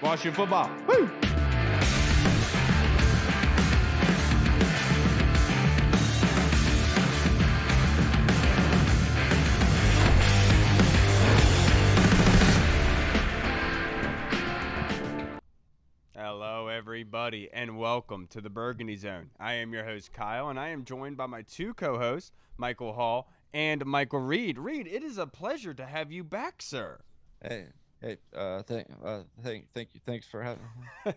Washington football. Woo! Hello, everybody, and welcome to the Burgundy Zone. I am your host, Kyle, and I am joined by my two co-hosts, Michael Hall and Michael Reed. Reed, it is a pleasure to have you back, sir. Hey, thank you. Thanks for having me.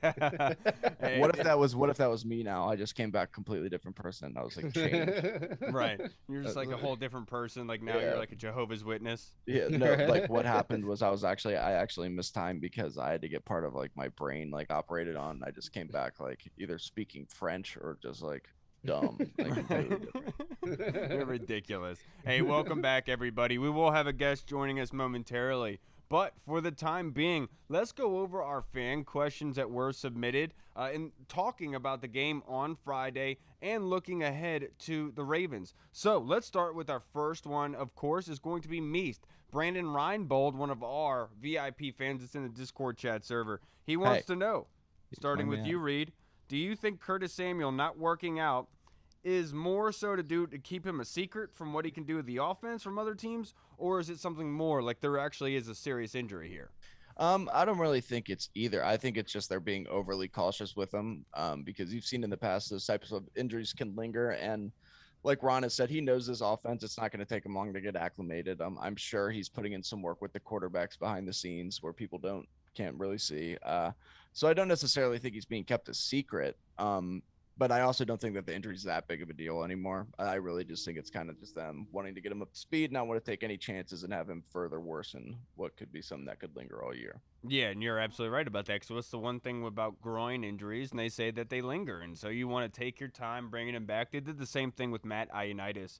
Hey, What if that was me now? I just came back completely different person. I was like changed. right. You're just like a whole different person. Like now you're like a Jehovah's Witness. Yeah, no, like what happened was I actually missed time because I had to get part of like my brain like operated on. I just came back like either speaking French or just like dumb. Like completely different. You're ridiculous. Hey, welcome back, everybody. We will have a guest joining us momentarily. But for the time being, let's go over our fan questions that were submitted and talking about the game on Friday and looking ahead to the Ravens. So let's start with our first one, of course, is going to be Meast. Brandon Reinbold, one of our VIP fans that's in the Discord chat server. He wants to know, starting with you, Reed, do you think Curtis Samuel not working out is more so to keep him a secret from what he can do with the offense from other teams, or is it something more like there actually is a serious injury here? I don't really think it's either. I think it's just they're being overly cautious with him because you've seen in the past those types of injuries can linger. And like Ron has said, he knows this offense. It's not going to take him long to get acclimated. I'm sure he's putting in some work with the quarterbacks behind the scenes where people can't really see. So I don't necessarily think he's being kept a secret. But I also don't think that the injury is that big of a deal anymore. I really just think it's kind of just them wanting to get him up to speed, not want to take any chances and have him further worsen what could be something that could linger all year. Yeah, and you're absolutely right about that. Because what's the one thing about groin injuries? And they say that they linger, and so you want to take your time bringing him back. They did the same thing with Matt Ioannidis.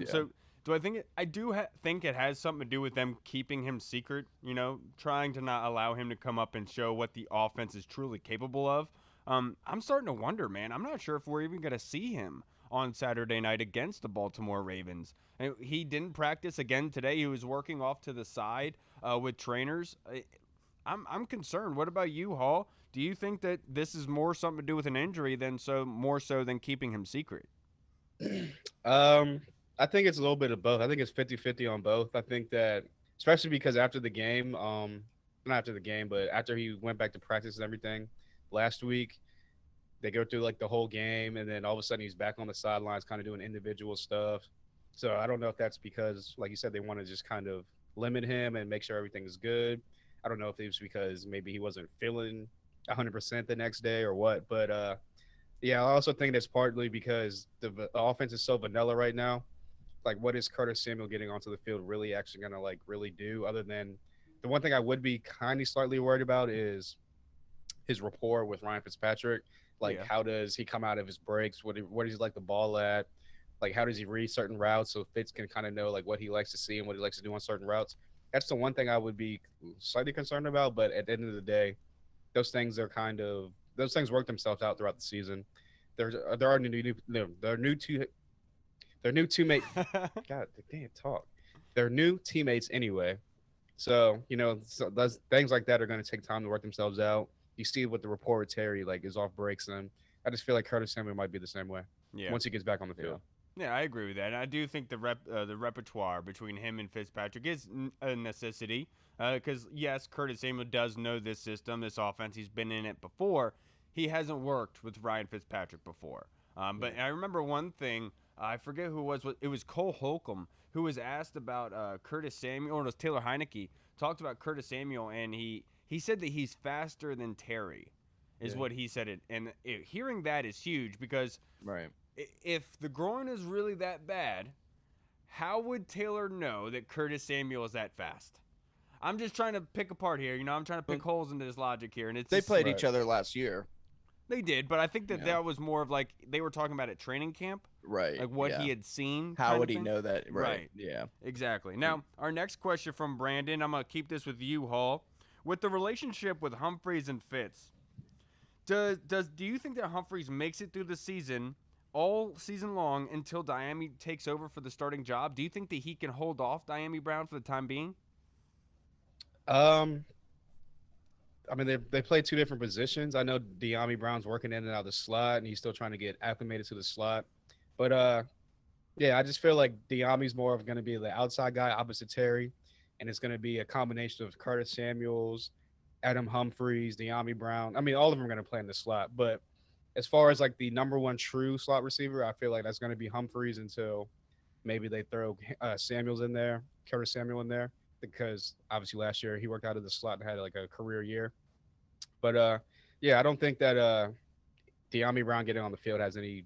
So do I think I do think it has something to do with them keeping him secret? You know, trying to not allow him to come up and show what the offense is truly capable of. I'm starting to wonder, man. I'm not sure if we're even going to see him on Saturday night against the Baltimore Ravens. And he didn't practice again today. He was working off to the side with trainers. I'm concerned. What about you, Hall? Do you think that this is more something to do with an injury more so than keeping him secret? I think it's a little bit of both. I think it's 50-50 on both. I think that, especially because after the game, not after the game, but after he went back to practice and everything last week, they go through like the whole game, and then all of a sudden he's back on the sidelines kind of doing individual stuff. So I don't know if that's because, like you said, they want to just kind of limit him and make sure everything is good. I don't know if it was because maybe he wasn't feeling 100% the next day or what. But, yeah, I also think that's partly because the offense is so vanilla right now. Like, what is Curtis Samuel getting onto the field really actually going to, like, really do, other than the one thing I would be kind of slightly worried about is his rapport with Ryan Fitzpatrick. Like, how does he come out of his breaks? Where does he like the ball at? Like, how does he read certain routes so Fitz can kind of know, like, what he likes to see and what he likes to do on certain routes? That's the one thing I would be slightly concerned about. But at the end of the day, those things work themselves out throughout the season. There are new teammates. God, they can't talk. They're new teammates anyway. So, those things like that are going to take time to work themselves out. You see what the rapport with Terry like is off breaks, and I just feel like Curtis Samuel might be the same way. Yeah. Once he gets back on the field. Yeah, I agree with that. And I do think the repertoire between him and Fitzpatrick is a necessity because, yes, Curtis Samuel does know this system, this offense. He's been in it before. He hasn't worked with Ryan Fitzpatrick before. But I remember one thing. I forget who it was. It was Cole Holcomb who was asked about Curtis Samuel, or it was Taylor Heineke, talked about Curtis Samuel, and he said that he's faster than Terry is what he said. And hearing that is huge because if the groin is really that bad, how would Taylor know that Curtis Samuel is that fast? I'm just trying to pick apart here. I'm trying to pick holes into this logic here. And they played each other last year. They did, but I think that was more of like they were talking about at training camp. Right. Like what he had seen. How would he know that? Right. Yeah. Exactly. Now, our next question from Brandon, I'm going to keep this with you, Hall. With the relationship with Humphries and Fitz, do you think that Humphries makes it through the season, all season long, until Diami takes over for the starting job? Do you think that he can hold off Diami Brown for the time being? I mean, they play two different positions. I know De'Ami Brown's working in and out of the slot, and he's still trying to get acclimated to the slot. But yeah, I just feel like De'Ami's more of going to be the outside guy opposite Terry, and it's going to be a combination of Curtis Samuels, Adam Humphries, De'Ami Brown. I mean, all of them are going to play in the slot. But as far as like the number one true slot receiver, I feel like that's going to be Humphries until maybe they throw Samuels in there, Curtis Samuel in there, because obviously last year he worked out of the slot and had like a career year. But yeah, I don't think that De'Ami Brown getting on the field has any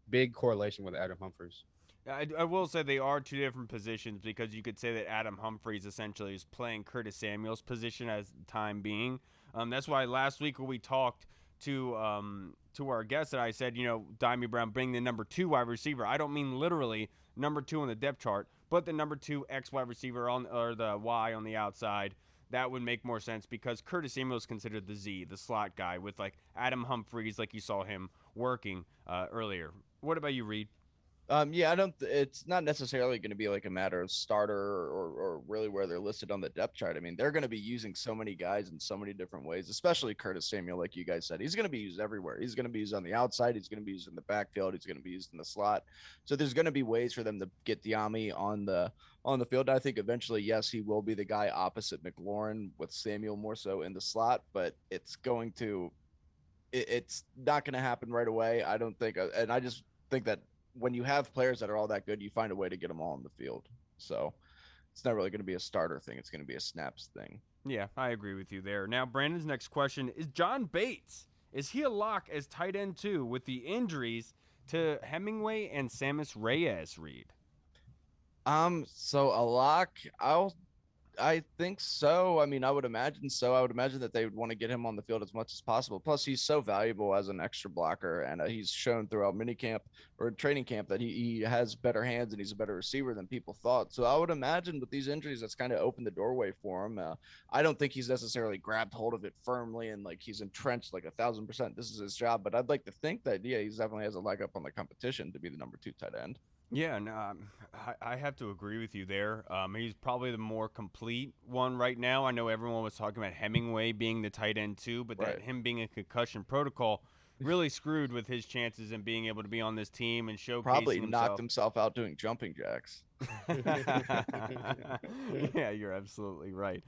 big correlation with Adam Humphries. I will say they are two different positions because you could say that Adam Humphries essentially is playing Curtis Samuel's position as the time being. That's why last week when we talked to our guest that I said, Dimey Brown being the number 2 wide receiver. I don't mean literally number 2 on the depth chart, but the number 2 X wide receiver or the Y on the outside. That would make more sense because Curtis Samuel is considered the Z, the slot guy, with like Adam Humphries, like you saw him working earlier. What about you, Reed? Yeah, I don't. It's not necessarily going to be like a matter of starter or really where they're listed on the depth chart. I mean, they're going to be using so many guys in so many different ways, especially Curtis Samuel, like you guys said. He's going to be used everywhere. He's going to be used on the outside. He's going to be used in the backfield. He's going to be used in the slot. So there's going to be ways for them to get Diami on the field. I think eventually, yes, he will be the guy opposite McLaurin with Samuel more so in the slot, but it's not going to happen right away. I don't think, and I just think that when you have players that are all that good, you find a way to get them all on the field. So it's not really going to be a starter thing. It's going to be a snaps thing. Yeah, I agree with you there. Now, Brandon's next question is John Bates. Is he a lock as tight end too with the injuries to Hemingway and Samus Reyes, Reed? So a lock, I think so. I mean, I would imagine so. I would imagine that they would want to get him on the field as much as possible. Plus, he's so valuable as an extra blocker, and he's shown throughout minicamp or training camp that he has better hands and he's a better receiver than people thought. So I would imagine with these injuries, that's kind of opened the doorway for him. I don't think he's necessarily grabbed hold of it firmly and like he's entrenched like 1,000%. This is his job, but I'd like to think that yeah, he's definitely has a leg up on the competition to be the number 2 tight end. Yeah, no, I have to agree with you there. He's probably the more complete one right now. I know everyone was talking about Hemingway being the tight end too, but Right. that him being a concussion protocol really screwed with his chances in being able to be on this team and showcasing Probably himself. knocked himself out doing jumping jacks. Yeah, you're absolutely right.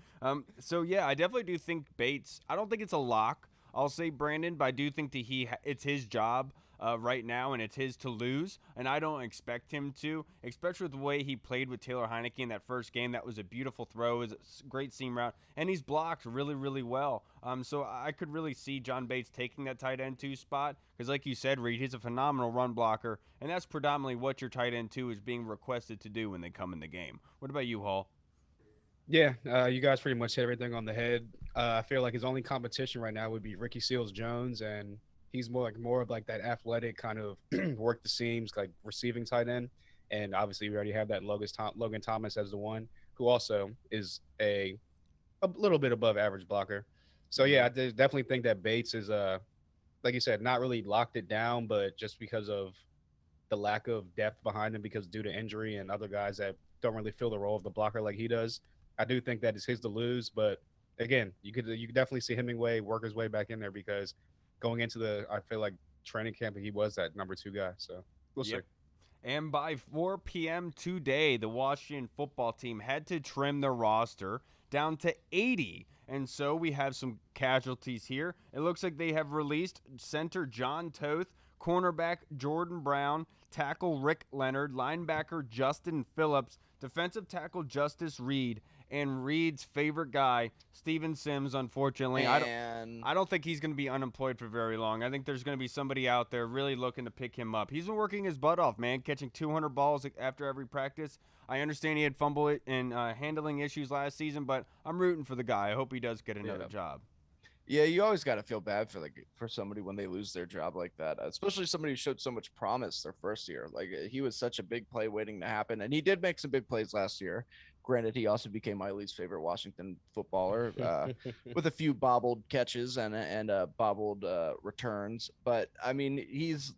So yeah, I definitely do think Bates. I don't think it's a lock. I'll say Brandon, but I do think that it's his job right now, and it's his to lose. And I don't expect him to, especially with the way he played with Taylor Heineke in that first game. That was a beautiful throw, it was a great seam route, and he's blocked really, really well. So I could really see John Bates taking that tight end 2 spot because, like you said, Reed, he's a phenomenal run blocker, and that's predominantly what your tight end 2 is being requested to do when they come in the game. What about you, Hall? Yeah, you guys pretty much hit everything on the head. I feel like his only competition right now would be Ricky Seals Jones, and he's more of like that athletic kind of work the seams, like receiving tight end. And obviously, we already have that Logan Thomas as the one who also is a little bit above average blocker. So yeah, I definitely think that Bates is like you said, not really locked it down, but just because of the lack of depth behind him, because due to injury and other guys that don't really fill the role of the blocker like he does, I do think that it's his to lose. But again, you could definitely see Hemingway work his way back in there because going into I feel like training camp, he was that number 2 guy. So we'll see. And by 4 p.m. today, the Washington football team had to trim their roster down to 80. And so we have some casualties here. It looks like they have released center John Toth, cornerback Jordan Brown, tackle Rick Leonard, linebacker Justin Phillips, defensive tackle Justice Reed, and Reed's favorite guy, Steven Sims, unfortunately. I don't think he's going to be unemployed for very long. I think there's going to be somebody out there really looking to pick him up. He's been working his butt off, man, catching 200 balls after every practice. I understand he had fumble and handling issues last season, but I'm rooting for the guy. I hope he does get another job. Yeah, you always got to feel bad for somebody when they lose their job like that, especially somebody who showed so much promise their first year. Like he was such a big play waiting to happen, and he did make some big plays last year. Granted, he also became my least favorite Washington footballer with a few bobbled catches and bobbled returns. But I mean,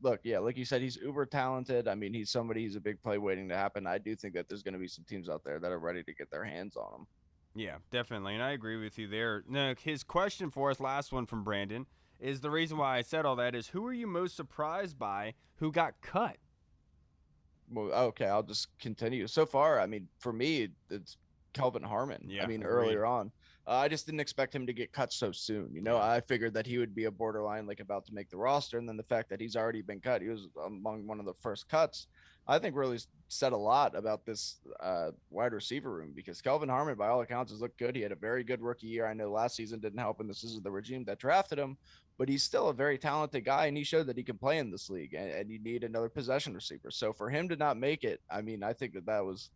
like you said, he's uber talented. I mean, he's a big play waiting to happen. I do think that there's going to be some teams out there that are ready to get their hands on him. Yeah, definitely, and I agree with you there. Now, his question for us, last one from Brandon, is the reason why I said all that is who are you most surprised by who got cut? Well, okay, I'll just continue. So far, I mean, for me, it's Kelvin Harmon. Yeah, I mean, agreed. earlier on, I just didn't expect him to get cut so soon. Yeah. I figured that he would be a borderline, like about to make the roster, and then the fact that he's already been cut, he was among one of the first cuts. I think really said a lot about this wide receiver room because Kelvin Harmon, by all accounts, has looked good. He had a very good rookie year. I know last season didn't help, and this is the regime that drafted him, but he's still a very talented guy, and he showed that he can play in this league. And you need another possession receiver. So for him to not make it, I mean, I think that was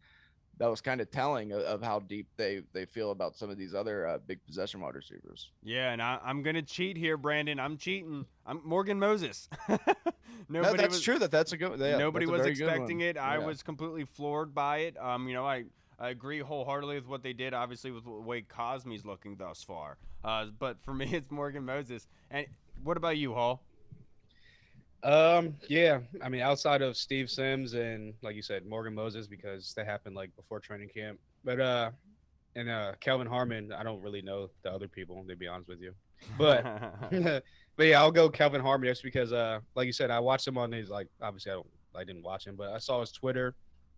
kind of telling of how deep they feel about some of these other big possession wide receivers. Yeah, and I'm gonna cheat here, Brandon. I'm cheating. I'm Morgan Moses. No, that's true. That's a good. Yeah, Nobody that's a was very good expecting one. it. I Yeah. was completely floored by it. I agree wholeheartedly with what they did. Obviously, with the way Cosme's looking thus far. But for me, it's Morgan Moses. And what about you, Hall? Yeah. I mean, outside of Steve Sims and like you said, Morgan Moses, because that happened like before training camp. But and Kelvin Harmon, I don't really know the other people, to be honest with you. But but yeah, I'll go Kelvin Harmon just because like you said, I watched him on his like obviously I didn't watch him, but I saw his Twitter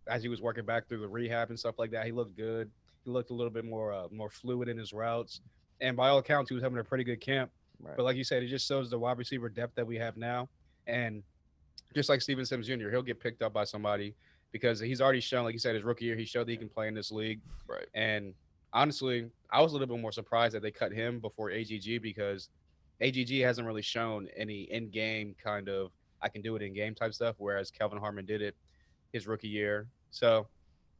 as he was working back through the rehab and stuff like that. He looked good. He looked a little bit more fluid in his routes. And by all accounts, he was having a pretty good camp. Right. But like you said, it just shows the wide receiver depth that we have now. And just like Steven Sims Jr., he'll get picked up by somebody because he's already shown, like you said, his rookie year, he showed that he can play in this league. Right. And honestly, I was a little bit more surprised that they cut him before AGG because AGG hasn't really shown any in-game kind of I can do it in-game type stuff, whereas Kelvin Harmon did it his rookie year. So,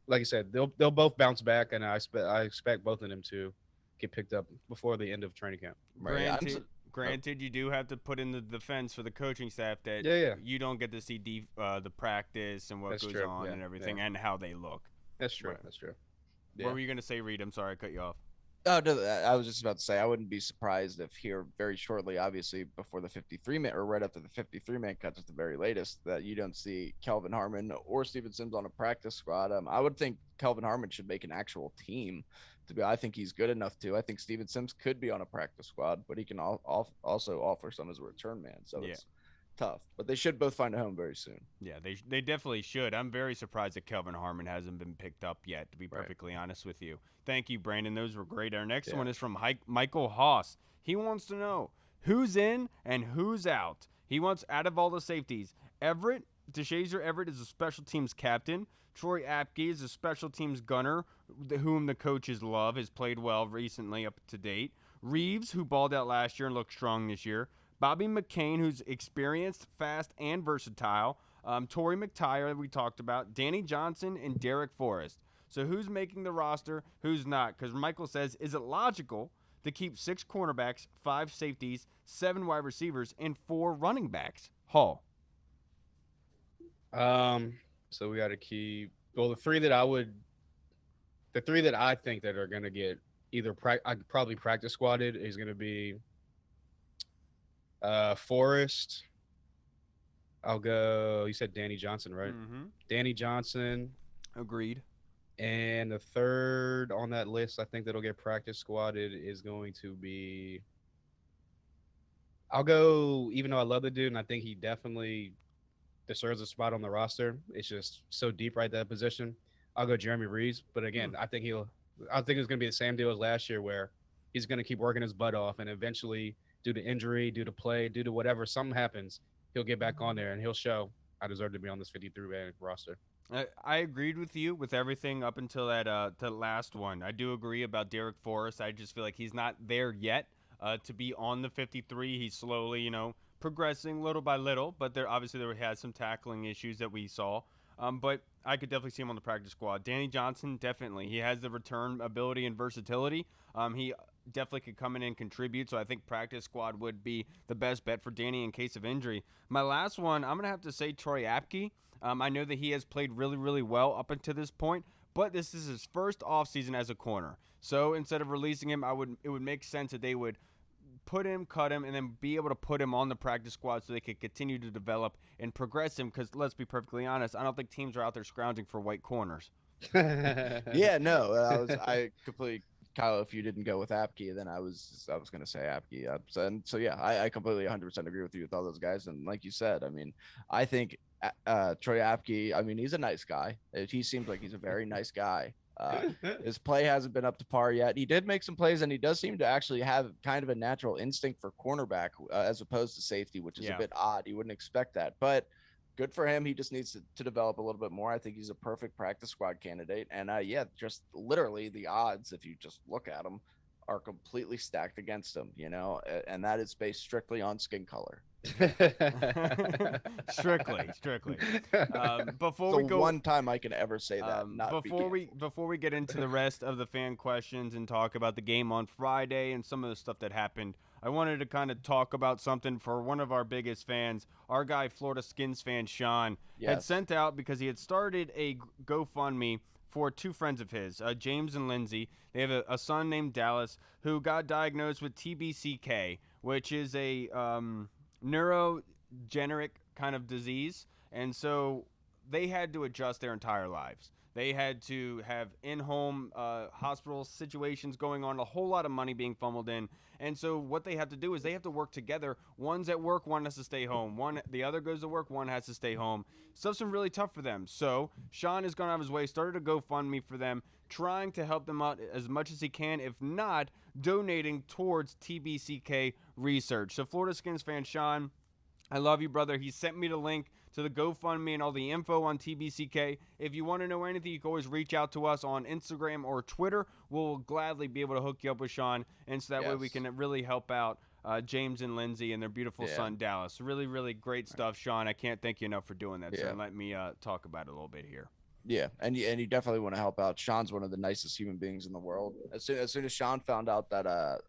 like I said, they'll both bounce back, and I expect both of them to get picked up before the end of training camp. Right. Granted, you do have to put in the defense for the coaching staff that Yeah. you don't get to see the practice and what That's goes true. on Yeah, and everything yeah. and how they look. That's true. Right. That's true. What were you going to say, Reed? I'm sorry I cut you off. Oh, no, I was just about to say I wouldn't be surprised if here very shortly, obviously before the 53-man or right after the 53-man cuts at the very latest, that you don't see Kelvin Harmon or Steven Sims on a practice squad. I would think Kelvin Harmon should make an actual team. I think he's good enough to. I think Steven Sims could be on a practice squad, but he can also offer some as a return man. So it's tough, but they should both find a home very soon. Yeah, they definitely should. I'm very surprised that Kelvin Harmon hasn't been picked up yet, to be perfectly honest with you. Thank you, Brandon. Those were great. Our next one is from Michael Haas. He wants to know who's in and who's out. He wants out of all the safeties. DeShazier Everett is a special teams captain. Troy Apke is a special teams gunner, whom the coaches love, has played well recently up to date. Reeves, who balled out last year and looked strong this year. Bobby McCain, who's experienced, fast, and versatile. Torrey McTyer, we talked about. Danny Johnson and Derek Forrest. So who's making the roster, who's not? Because Michael says, is it logical to keep 6 cornerbacks, 5 safeties, 7 wide receivers, and 4 running backs? Hall. So we got to keep the three that I think that are gonna get either I'd probably practice squatted is gonna be Forrest. I'll go. You said Danny Johnson, right? Mm-hmm. Danny Johnson. Agreed. And the third on that list, I think that'll get practice squatted is going to be. I'll go. Even though I love the dude, and I think he definitely deserves a spot on the roster. It's just so deep right that position. I'll go Jeremy Reeves, but again, I think it's gonna be the same deal as last year, where he's gonna keep working his butt off, and eventually, due to injury, due to play, due to whatever, something happens, he'll get back on there and he'll show I deserve to be on this 53-man roster. I agreed with you with everything up until that the last one. I do agree about Derek Forrest. I just feel like he's not there yet to be on the 53. He's slowly, progressing little by little, but there has some tackling issues that we saw. But I could definitely see him on the practice squad. Danny Johnson, definitely. He has the return ability and versatility. He definitely could come in and contribute, so I think practice squad would be the best bet for Danny in case of injury. My last one, I'm going to have to say Troy Apke. I know that he has played really, really well up until this point, but this is his first offseason as a corner. So instead of releasing him, it would make sense that they would cut him, and then be able to put him on the practice squad so they could continue to develop and progress him, because let's be perfectly honest, I don't think teams are out there scrounging for white corners. Yeah, no, I completely Kyle, if you didn't go with Apke, then I was gonna say Apke. And so yeah, I completely 100% agree with you with all those guys. And like you said, I mean, I think Troy Apke. I mean, he's a nice guy. He seems like he's a very nice guy. His play hasn't been up to par yet. He did make some plays, and he does seem to actually have kind of a natural instinct for cornerback as opposed to safety, which is a Yeah. bit odd. You wouldn't expect that, but good for him. He just needs to develop a little bit more. I think he's a perfect practice squad candidate. And yeah, just literally the odds, if you just look at them, are completely stacked against him, and that is based strictly on skin color. strictly. Before So we go, one time I can ever say that. Not before we get into the rest of the fan questions and talk about the game on Friday and some of the stuff that happened, I wanted to kind of talk about something for one of our biggest fans, our guy Florida Skins fan Sean, had sent out because he had started a GoFundMe for two friends of his, James and Lindsay. They have a son named Dallas who got diagnosed with TBCK, which is a neurogeneric kind of disease, and so they had to adjust their entire lives. They had to have in-home hospital situations going on, a whole lot of money being funneled in. And so what they have to do is they have to work together. One's at work, one has to stay home. The other goes to work, one has to stay home. Stuff's been really tough for them. So Sean has gone out of his way, started a GoFundMe for them, trying to help them out as much as he can, if not donating towards TBCK research. So Florida Skins fan Sean, I love you, brother. He sent me the link to the GoFundMe and all the info on TBCK. If you want to know anything, you can always reach out to us on Instagram or Twitter. We'll gladly be able to hook you up with Sean, and so that way we can really help out James and Lindsay and their beautiful son, Dallas. Really, really great stuff, Sean. I can't thank you enough for doing that, so let me talk about it a little bit here. Yeah, and you definitely want to help out. Sean's one of the nicest human beings in the world. As soon as Sean found out that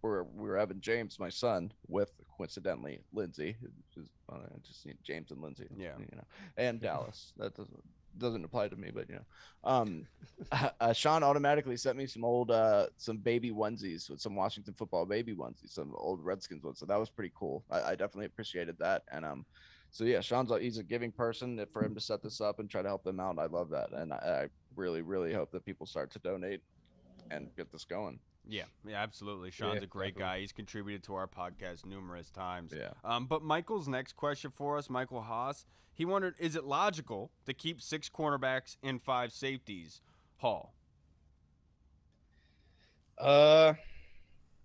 we were having James, my son, with coincidentally Lindsay, just James and Lindsay, and Dallas. That doesn't apply to me, but Sean automatically sent me some baby onesies with some Washington football baby onesies, some old Redskins ones. So that was pretty cool. I definitely appreciated that, and so yeah, he's a giving person. For him to set this up and try to help them out, I love that, and I really, really hope that people start to donate and get this going. Yeah, absolutely. Sean's a great guy. He's contributed to our podcast numerous times. Yeah. But Michael's next question for us, Michael Haas, he wondered, is it logical to keep 6 cornerbacks and 5 safeties? Hall.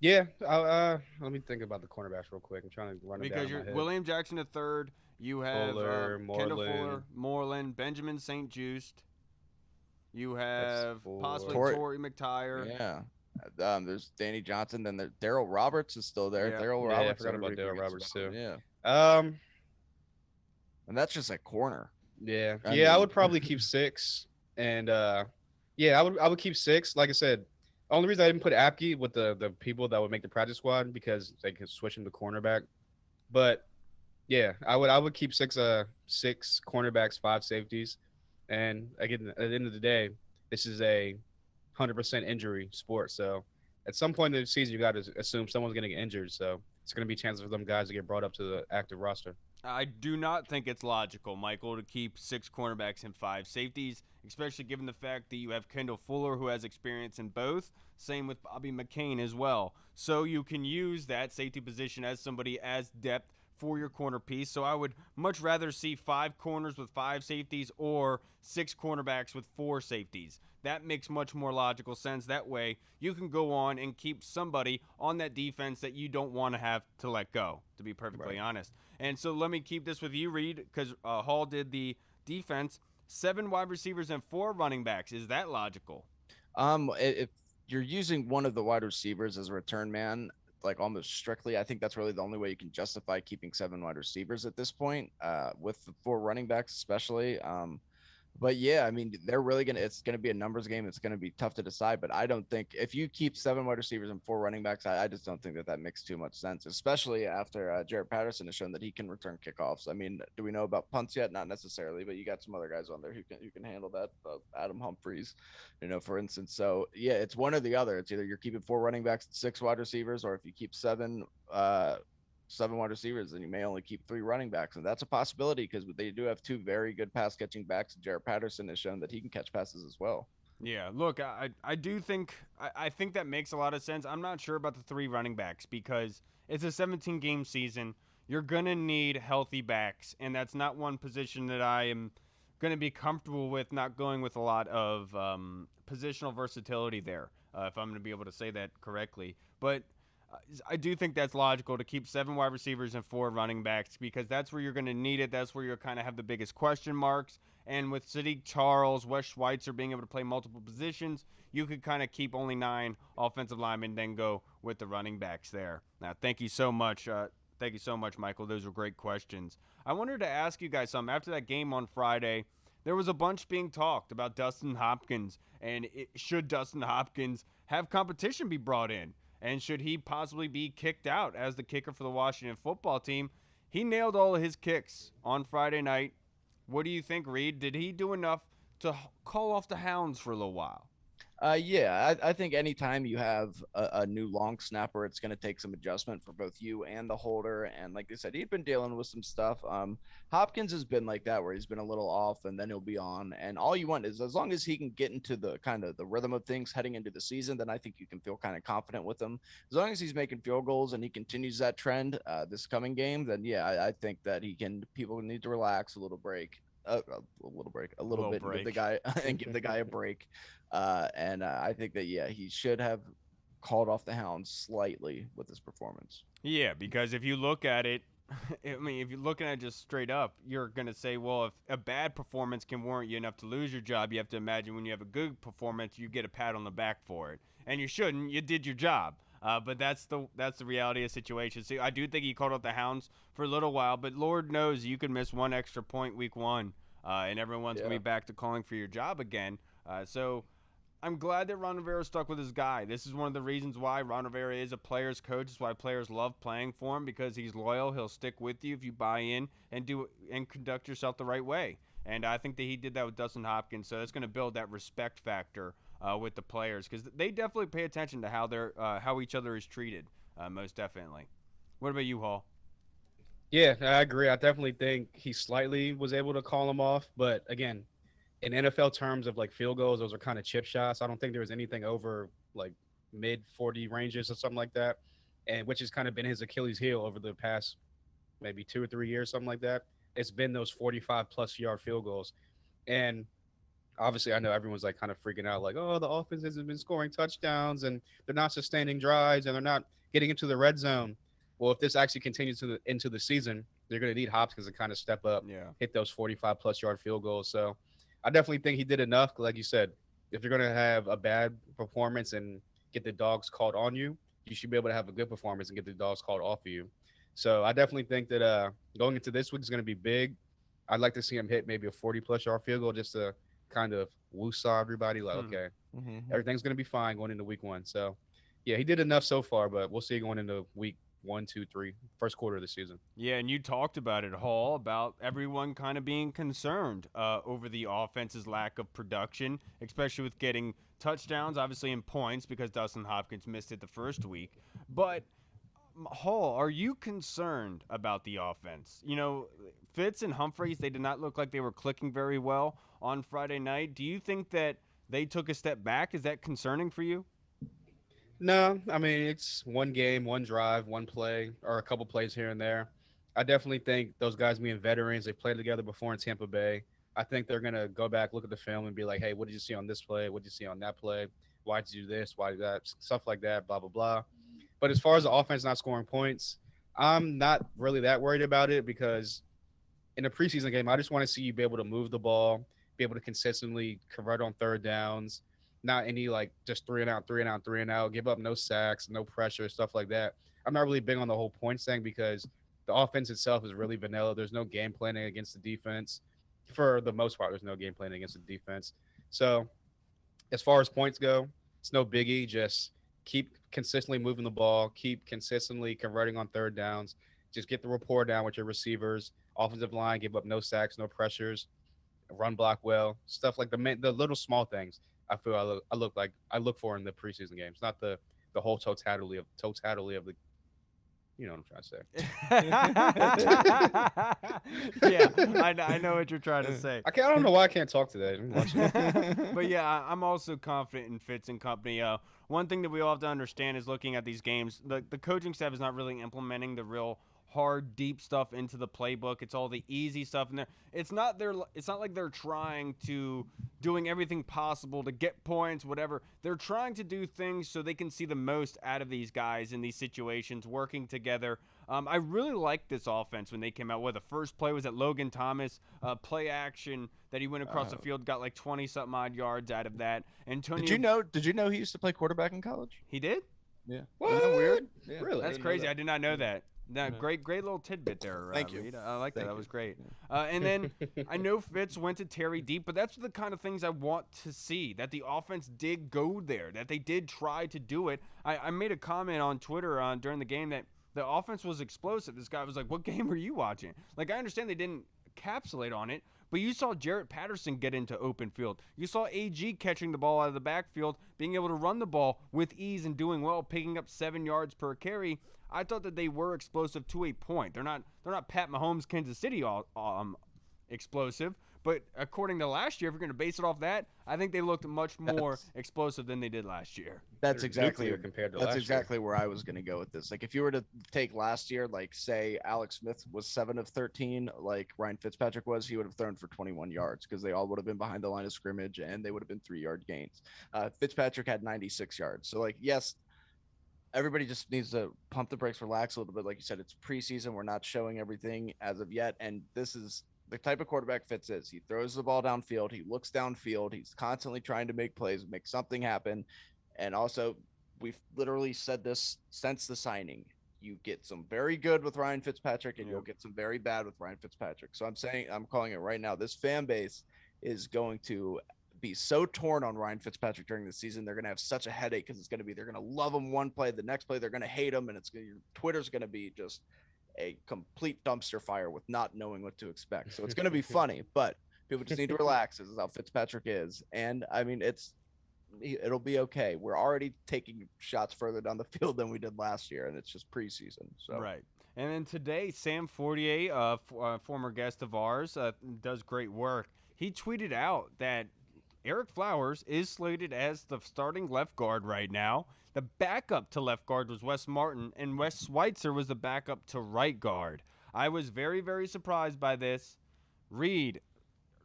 Yeah. Let me think about the cornerbacks real quick. I'm trying to run it down. Because you're William Jackson III, you have Kendall Fuller, Moreland, Benjamin St. Just. You have possibly Torrey McTyer. Yeah. There's Danny Johnson. Then Daryl Roberts is still there. Yeah. Daryl Roberts. I forgot about Daryl Roberts too. Yeah. And that's just a corner. Yeah. I would probably keep 6. And I would keep 6. Like I said, the only reason I didn't put Apke with the people that would make the practice squad because they could switch him to cornerback. But yeah, I would keep 6 cornerbacks, 5 safeties. And again, at the end of the day, this is a 100% injury sport. So at some point in the season, you got to assume someone's going to get injured. So it's going to be chances for them guys to get brought up to the active roster. I do not think it's logical, Michael, to keep 6 cornerbacks and 5 safeties, especially given the fact that you have Kendall Fuller, who has experience in both. Same with Bobby McCain as well. So you can use that safety position as somebody as depth for your corner piece. So I would much rather see 5 corners with 5 safeties or 6 cornerbacks with 4 safeties. That makes much more logical sense. That way you can go on and keep somebody on that defense that you don't want to have to let go, to be perfectly honest. And so let me keep this with you, Reed, because Hall did the defense. 7 wide receivers and 4 running backs. Is that logical? If you're using one of the wide receivers as a return man, like almost strictly, I think that's really the only way you can justify keeping 7 wide receivers at this point, with the 4 running backs especially. But yeah, I mean, it's gonna be a numbers game. It's gonna be tough to decide, but I don't think if you keep 7 wide receivers and 4 running backs, I just don't think that makes too much sense, especially after Jared Patterson has shown that he can return kickoffs. I mean, do we know about punts yet? Not necessarily, but you got some other guys on there who can handle that. Adam Humphries, for instance. So yeah, it's one or the other. It's either you're keeping 4 running backs and 6 wide receivers, or if you keep 7 wide receivers, and you may only keep 3 running backs. And that's a possibility because they do have 2 very good pass catching backs. Jared Patterson has shown that he can catch passes as well. Yeah, look, I do think I think that makes a lot of sense. I'm not sure about the three running backs because it's a 17 game season. You're gonna need healthy backs, and that's not one position that I am gonna be comfortable with not going with a lot of positional versatility there. If I'm gonna be able to say that correctly, but I do think that's logical to keep 7 wide receivers and 4 running backs because that's where you're going to need it. That's where you're kind of have the biggest question marks. And with Sadiq Charles, Wes Schweitzer being able to play multiple positions, you could kind of keep only 9 offensive linemen, then go with the running backs there. Now, thank you so much. Thank you so much, Michael. Those were great questions. I wanted to ask you guys something. After that game on Friday, there was a bunch being talked about Dustin Hopkins and should Dustin Hopkins have competition be brought in? And should he possibly be kicked out as the kicker for the Washington football team? He nailed all of his kicks on Friday night. What do you think, Reed? Did he do enough to call off the hounds for a little while? Yeah, I think anytime you have a new long snapper, it's going to take some adjustment for both you and the holder. And like I said, he'd been dealing with some stuff. Hopkins has been like that, where he's been a little off and then he'll be on. And all you want is, as long as he can get into the kind of the rhythm of things heading into the season, then I think you can feel kind of confident with him. As long as he's making field goals and he continues that trend this coming game, then yeah, I think that he can. People need to relax, a little break. A little break, a little bit, and give the guy and give the guy a break. And I think that yeah, he should have called off the hounds slightly with his performance. Yeah, because if you look at it, I mean, if you're looking at it just straight up, you're going to say, well, if a bad performance can warrant you enough to lose your job, you have to imagine when you have a good performance, you get a pat on the back for it. And you shouldn't. You did your job. But that's the reality of the situation. So I do think he called out the hounds for a little while, but Lord knows you could miss one extra point week 1, and everyone's going to be back to calling for your job again. So I'm glad that Ron Rivera stuck with his guy. This is one of the reasons why Ron Rivera is a player's coach. It's why players love playing for him, because he's loyal. He'll stick with you if you buy in and do and conduct yourself the right way. And I think that he did that with Dustin Hopkins. So that's going to build that respect factor with the players, because they definitely pay attention to how each other is treated. Most definitely. What about you, Hall? Yeah, I agree. I definitely think he slightly was able to call him off, but again, in NFL terms of like field goals, those are kind of chip shots. I don't think there was anything over like mid 40 ranges or something like that, and which has kind of been his Achilles heel over the past maybe 2 or 3 years, something like that. It's been those 45 plus yard field goals, and obviously I know everyone's like kind of freaking out, like, oh, the offense hasn't been scoring touchdowns and they're not sustaining drives and they're not getting into the red zone. Well, if this actually continues into the season, they're going to need Hopkins to kind of step up, Yeah. hit those 45 plus yard field goals. So I definitely think he did enough. Like you said, if you're going to have a bad performance and get the dogs called on you, you should be able to have a good performance and get the dogs called off of you. So I definitely think that going into this week is going to be big. I'd like to see him hit maybe a 40 plus yard field goal just to kind of woo-saw everybody. Like, okay, everything's going to be fine going into week 1. So, yeah, he did enough so far, but we'll see going into week 1, 2, 3, first quarter of the season. Yeah, and you talked about it, Hall, about everyone kind of being concerned over the offense's lack of production, especially with getting touchdowns, obviously in points, because Dustin Hopkins missed it the first week. But, Hall, are you concerned about the offense? You know, Fitz and Humphreys, they did not look like they were clicking very well on Friday night. Do you think that they took a step back? Is that concerning for you? No, I mean, it's one game, one drive, one play, or a couple plays here and there. I definitely think those guys being veterans, they played together before in Tampa Bay. I think they're going to go back, look at the film, and be like, hey, what did you see on this play? What did you see on that play? Why did you do this? Why did that? Stuff like that, blah, blah, blah. But as far as the offense not scoring points, I'm not really that worried about it, because in a preseason game, I just want to see you be able to move the ball, be able to consistently convert on third downs, not any like just 3 and out, 3 and out, 3 and out, give up no sacks, no pressure, stuff like that. I'm not really big on the whole points thing, because the offense itself is really vanilla. There's no game planning against the defense. For the most part, there's no game planning against the defense. So as far as points go, it's no biggie. Just keep consistently moving the ball, keep consistently converting on third downs. Just get the rapport down with your receivers, offensive line, give up no sacks, no pressures, run block well, stuff like the little small things. I feel I look for in the preseason games, not the whole totality of the. You know what I'm trying to say. Yeah, I know what you're trying to say. I don't know why I can't talk today. I'm watching. But yeah, I'm also confident in Fitz and company. One thing that we all have to understand is looking at these games, the coaching staff is not really implementing the real hard, deep stuff into the playbook. It's all the easy stuff in there. It's not like they're trying to doing everything possible to get points, whatever. They're trying to do things so they can see the most out of these guys in these situations, working together. I really liked this offense when they came out. Where the first play was at Logan Thomas, play action that he went across the field, got like 20-something odd yards out of that. Antonio, Did you know he used to play quarterback in college? he did? Yeah. What? Isn't that weird? Yeah. Really? That's crazy. I did not know that. No, great little tidbit there. Thank you. Reed. I like that. Thank That you. was great. And then I know Fitz went to Terry deep, but that's the kind of things I want to see, that the offense did go there, that they did try to do it. I made a comment on Twitter during the game that the offense was explosive. This guy was like, what game were you watching? Like, I understand they didn't encapsulate on it, but you saw Jarrett Patterson get into open field. You saw AG catching the ball out of the backfield, being able to run the ball with ease and doing well, picking up 7 yards per carry. I thought that they were explosive to a point. They're not Pat Mahomes, Kansas City explosive, but according to last year, if you're going to base it off that, I think they looked much more explosive than they did last year. That's They're exactly nuclear compared to that's last exactly where I was going to go with this. Like, if you were to take last year, like say Alex Smith was 7 of 13, like Ryan Fitzpatrick was, he would have thrown for 21 yards because they all would have been behind the line of scrimmage and they would have been 3-yard gains. Fitzpatrick had 96 yards. So like, yes, everybody just needs to pump the brakes, relax a little bit. Like you said, it's preseason. We're not showing everything as of yet. And this is the type of quarterback Fitz is. He throws the ball downfield. He looks downfield. He's constantly trying to make plays, make something happen. And also, we've literally said this since the signing. You get some very good with Ryan Fitzpatrick, and you'll get some very bad with Ryan Fitzpatrick. So I'm calling it right now. This fan base is going to be so torn on Ryan Fitzpatrick during the season. They're going to have such a headache because they're going to love him one play, the next play they're going to hate him, and Twitter's going to be just a complete dumpster fire with not knowing what to expect. So it's going to be funny, but people just need to relax. This is how Fitzpatrick is, and I mean it'll be okay. We're already taking shots further down the field than we did last year, and it's just preseason. So right. And then today, Sam Fortier, former guest of ours, does great work. He tweeted out that Eric Flowers is slated as the starting left guard right now. The backup to left guard was Wes Martin, and Wes Schweitzer was the backup to right guard. I was very, very surprised by this. Reed,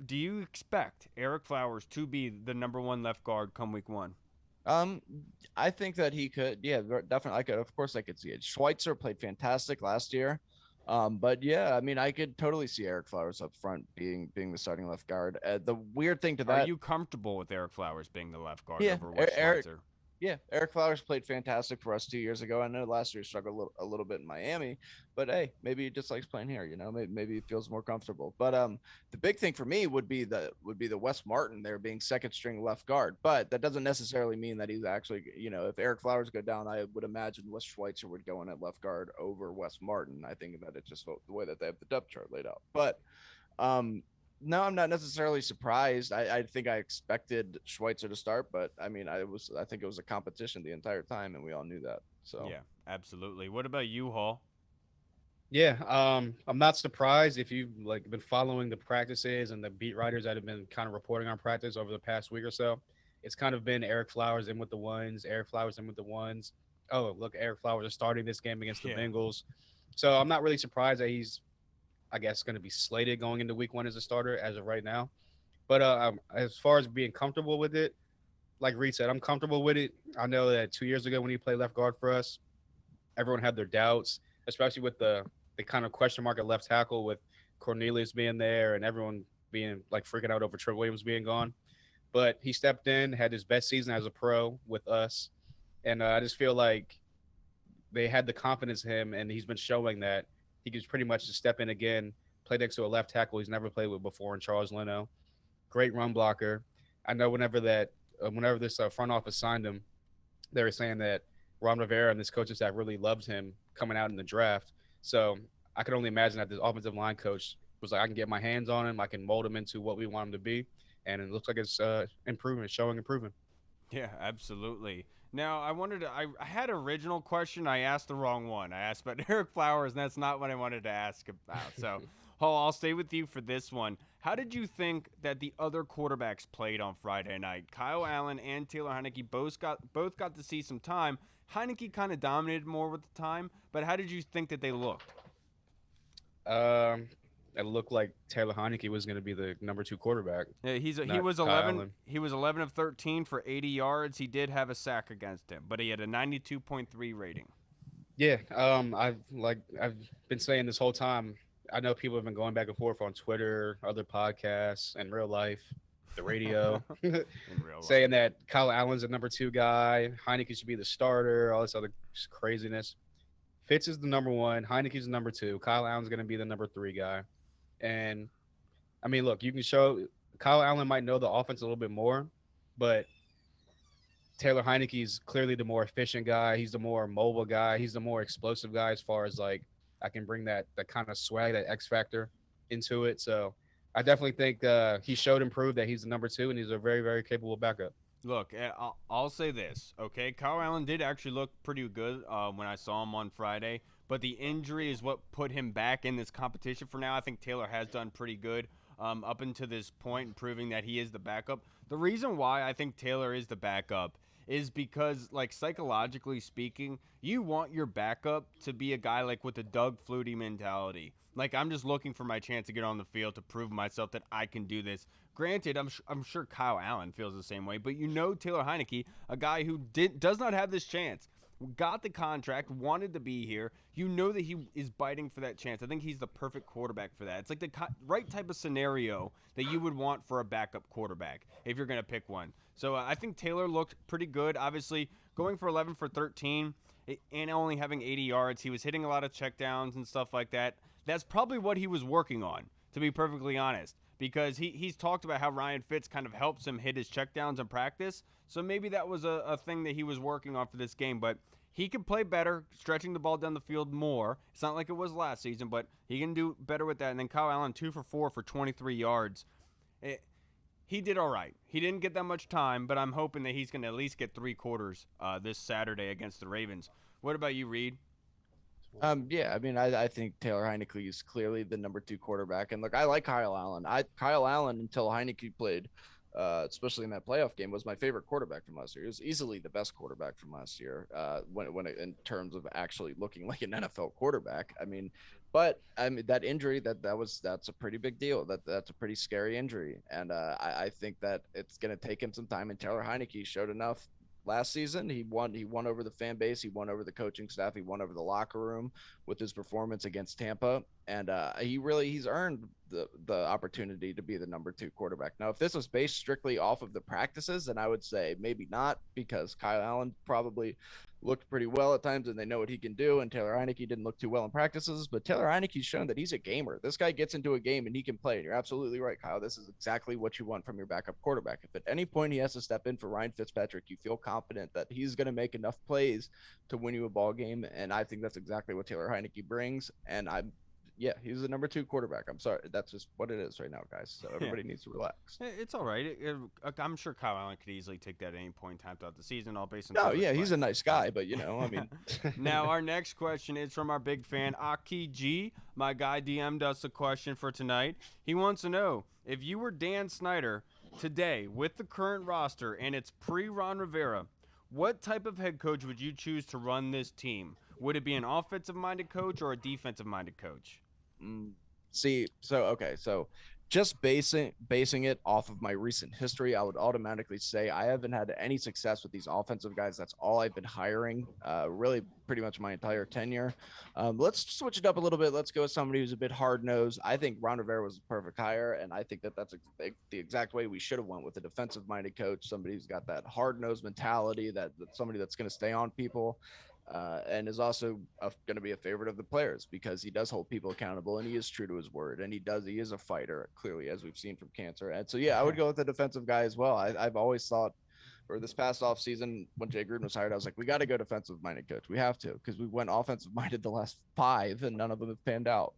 do you expect Eric Flowers to be the number 1 left guard come week 1? I think that he could. Yeah, definitely. I could. Of course, I could see it. Schweitzer played fantastic last year. But yeah, I mean, I could totally see Eric Flowers up front being the starting left guard. The weird thing to that, are you comfortable with Eric Flowers being the left guard Yeah, over Wes Eric- Schweitzer? Yeah, Eric Flowers played fantastic for us 2 years ago. I know last year he struggled a little bit in Miami, but hey, maybe he just likes playing here. Maybe he feels more comfortable. But the big thing for me would be the Wes Martin there being second string left guard. But that doesn't necessarily mean that he's actually, if Eric Flowers go down, I would imagine Wes Schweitzer would go in at left guard over Wes Martin. I think that it's just the way that they have the depth chart laid out. But no, I'm not necessarily surprised. I think I expected Schweitzer to start, but I mean, I think it was a competition the entire time, and we all knew that. So Yeah, absolutely. What about you, Hall? Yeah, I'm not surprised if you've been following the practices and the beat writers that have been kind of reporting on practice over the past week or so. It's kind of been Eric Flowers in with the ones, Eric Flowers in with the ones. Oh, look, Eric Flowers is starting this game against the Bengals. So I'm not really surprised that he's, I guess, going to be slated going into week 1 as a starter as of right now. But as far as being comfortable with it, like Reed said, I'm comfortable with it. I know that 2 years ago when he played left guard for us, everyone had their doubts, especially with the kind of question mark at left tackle with Cornelius being there and everyone being freaking out over Trevor Williams being gone. But he stepped in, had his best season as a pro with us. And I just feel like they had the confidence in him, and he's been showing that he can pretty much just step in again, play next to a left tackle he's never played with before in Charles Leno. Great run blocker. I know whenever this front office signed him, they were saying that Ron Rivera and this coaching staff really loved him coming out in the draft. So I could only imagine that this offensive line coach was like, I can get my hands on him. I can mold him into what we want him to be. And it looks like it's improving, it's showing improvement. Yeah, absolutely. Now, I had an original question. I asked the wrong one. I asked about Eric Flowers, and that's not what I wanted to ask about. So, I'll stay with you for this one. How did you think that the other quarterbacks played on Friday night? Kyle Allen and Taylor Heineke both got to see some time. Heineke kind of dominated more with the time, but how did you think that they looked? Um, it looked like Taylor Heineke was going to be the number 2 quarterback, Yeah, he not was Kyle 11. Allen. He was 11 of 13 for 80 yards. He did have a sack against him, but he had a 92.3 rating. Yeah, I've been saying this whole time. I know people have been going back and forth on Twitter, other podcasts, and real life, the radio, In real life. saying that Kyle Allen's the number 2 guy, Heineke should be the starter, all this other craziness. Fitz is the number 1, Heineke's the number 2, Kyle Allen's going to be the number 3 guy. And I mean, look, you can show Kyle Allen might know the offense a little bit more, but Taylor Heineke's clearly the more efficient guy. He's the more mobile guy. He's the more explosive guy as far as like I can bring that kind of swag, that X factor into it. So I definitely think he showed and proved that he's the number 2, and he's a very, very capable backup. Look, I'll say this, okay? Kyle Allen did actually look pretty good when I saw him on Friday, but the injury is what put him back in this competition for now. I think Taylor has done pretty good up until this point, proving that he is the backup. The reason why I think Taylor is the backup is because, like, psychologically speaking, you want your backup to be a guy, like, with the Doug Flutie mentality. Like, I'm just looking for my chance to get on the field to prove myself that I can do this. Granted, I'm sure Kyle Allen feels the same way, but you know Taylor Heineke, a guy who does not have this chance, got the contract, wanted to be here. You know that he is biting for that chance. I think he's the perfect quarterback for that. It's like the right type of scenario that you would want for a backup quarterback if you're going to pick one. So I think Taylor looked pretty good. Obviously, going for 11 for 13 and only having 80 yards, he was hitting a lot of checkdowns and stuff like that. That's probably what he was working on, to be perfectly honest, because he's talked about how Ryan Fitz kind of helps him hit his checkdowns in practice. So maybe that was a thing that he was working on for this game. But he can play better, stretching the ball down the field more. It's not like it was last season, but he can do better with that. And then Kyle Allen, 2 for 4 for 23 yards. He did all right. He didn't get that much time, but I'm hoping that he's going to at least get 3 quarters this Saturday against the Ravens. What about you, Reed? Yeah, I mean, I think Taylor Heineke is clearly the number 2 quarterback. And look, I like Kyle Allen. Kyle Allen, until Heineke played, especially in that playoff game, was my favorite quarterback from last year. He was easily the best quarterback from last year in terms of actually looking like an NFL quarterback. I mean, but I mean that injury that's a pretty big deal. That's a pretty scary injury, and I think that it's going to take him some time. And Taylor Heineke showed enough last season. He won over the fan base. He won over the coaching staff. He won over the locker room with his performance against Tampa. And he's earned the opportunity to be the number 2 quarterback. Now, if this was based strictly off of the practices, then I would say maybe not, because Kyle Allen probably looked pretty well at times and they know what he can do. And Taylor Heineke didn't look too well in practices, but Taylor Heineke's shown that he's a gamer. This guy gets into a game and he can play. And you're absolutely right, Kyle. This is exactly what you want from your backup quarterback. If at any point he has to step in for Ryan Fitzpatrick, you feel confident that he's going to make enough plays to win you a ball game. And I think that's exactly what Taylor Heineke brings. And he's the number 2 quarterback. I'm sorry. That's just what it is right now, guys. So everybody needs to relax. It's all right. I'm sure Kyle Allen could easily take that at any point in time throughout the season, all based on. No, yeah, he's a nice guy, but I mean. Now, our next question is from our big fan, Aki G. My guy DM'd us a question for tonight. He wants to know, if you were Dan Snyder today with the current roster and it's pre-Ron Rivera, what type of head coach would you choose to run this team? Would it be an offensive-minded coach or a defensive-minded coach? So just basing it off of my recent history, I would automatically say I haven't had any success with these offensive guys. That's all I've been hiring, really pretty much my entire tenure. Let's switch it up a little bit. Let's go with somebody who's a bit hard-nosed. I think Ron Rivera was the perfect hire, and I think that's the exact way we should have went with a defensive-minded coach, somebody who's got that hard-nosed mentality, that somebody that's going to stay on people. And is also going to be a favorite of the players because he does hold people accountable and he is true to his word, and he is a fighter, clearly, as we've seen from Cancer. And so, I would go with the defensive guy as well. I've always thought, or this past off season when Jay Gruden was hired, I was like, we got to go defensive minded coach. We have to, because we went offensive minded the last 5 and none of them have panned out.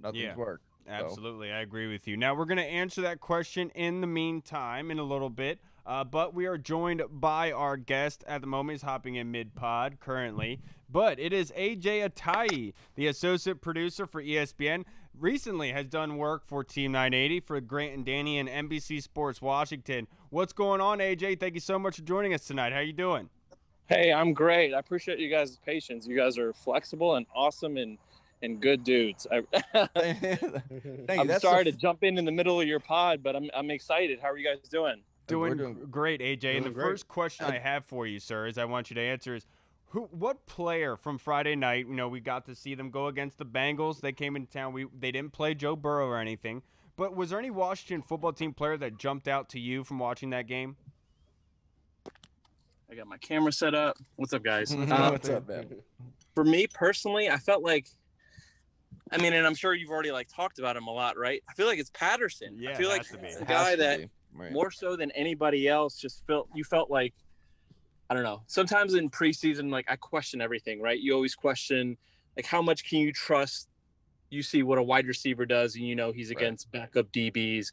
Nothing's worked. Absolutely. I agree with you. Now we're going to answer that question in the meantime in a little bit. But we are joined by our guest at the moment. He's hopping in mid-pod currently. But it is Ajay Atayee, the associate producer for ESPN. Recently has done work for Team 980 for Grant and Danny and NBC Sports Washington. What's going on, AJ? Thank you so much for joining us tonight. How you doing? Hey, I'm great. I appreciate you guys' patience. You guys are flexible and awesome and good dudes. I'm sorry to jump in the middle of your pod, but I'm excited. How are you guys doing? Doing great, AJ. And the first question I have for you, sir, is I want you to answer is, what player from Friday night, we got to see them go against the Bengals. They came into town. They didn't play Joe Burrow or anything. But was there any Washington football team player that jumped out to you from watching that game? I got my camera set up. What's up, guys? What's up, man? For me personally, I felt like, and I'm sure you've already talked about him a lot, right? I feel like it's Patterson. Yeah, I feel like it's the guy that more so than anybody else you felt like, I don't know. Sometimes in preseason, I question everything, right? You always question, how much can you trust? You see what a wide receiver does, and he's against backup DBs.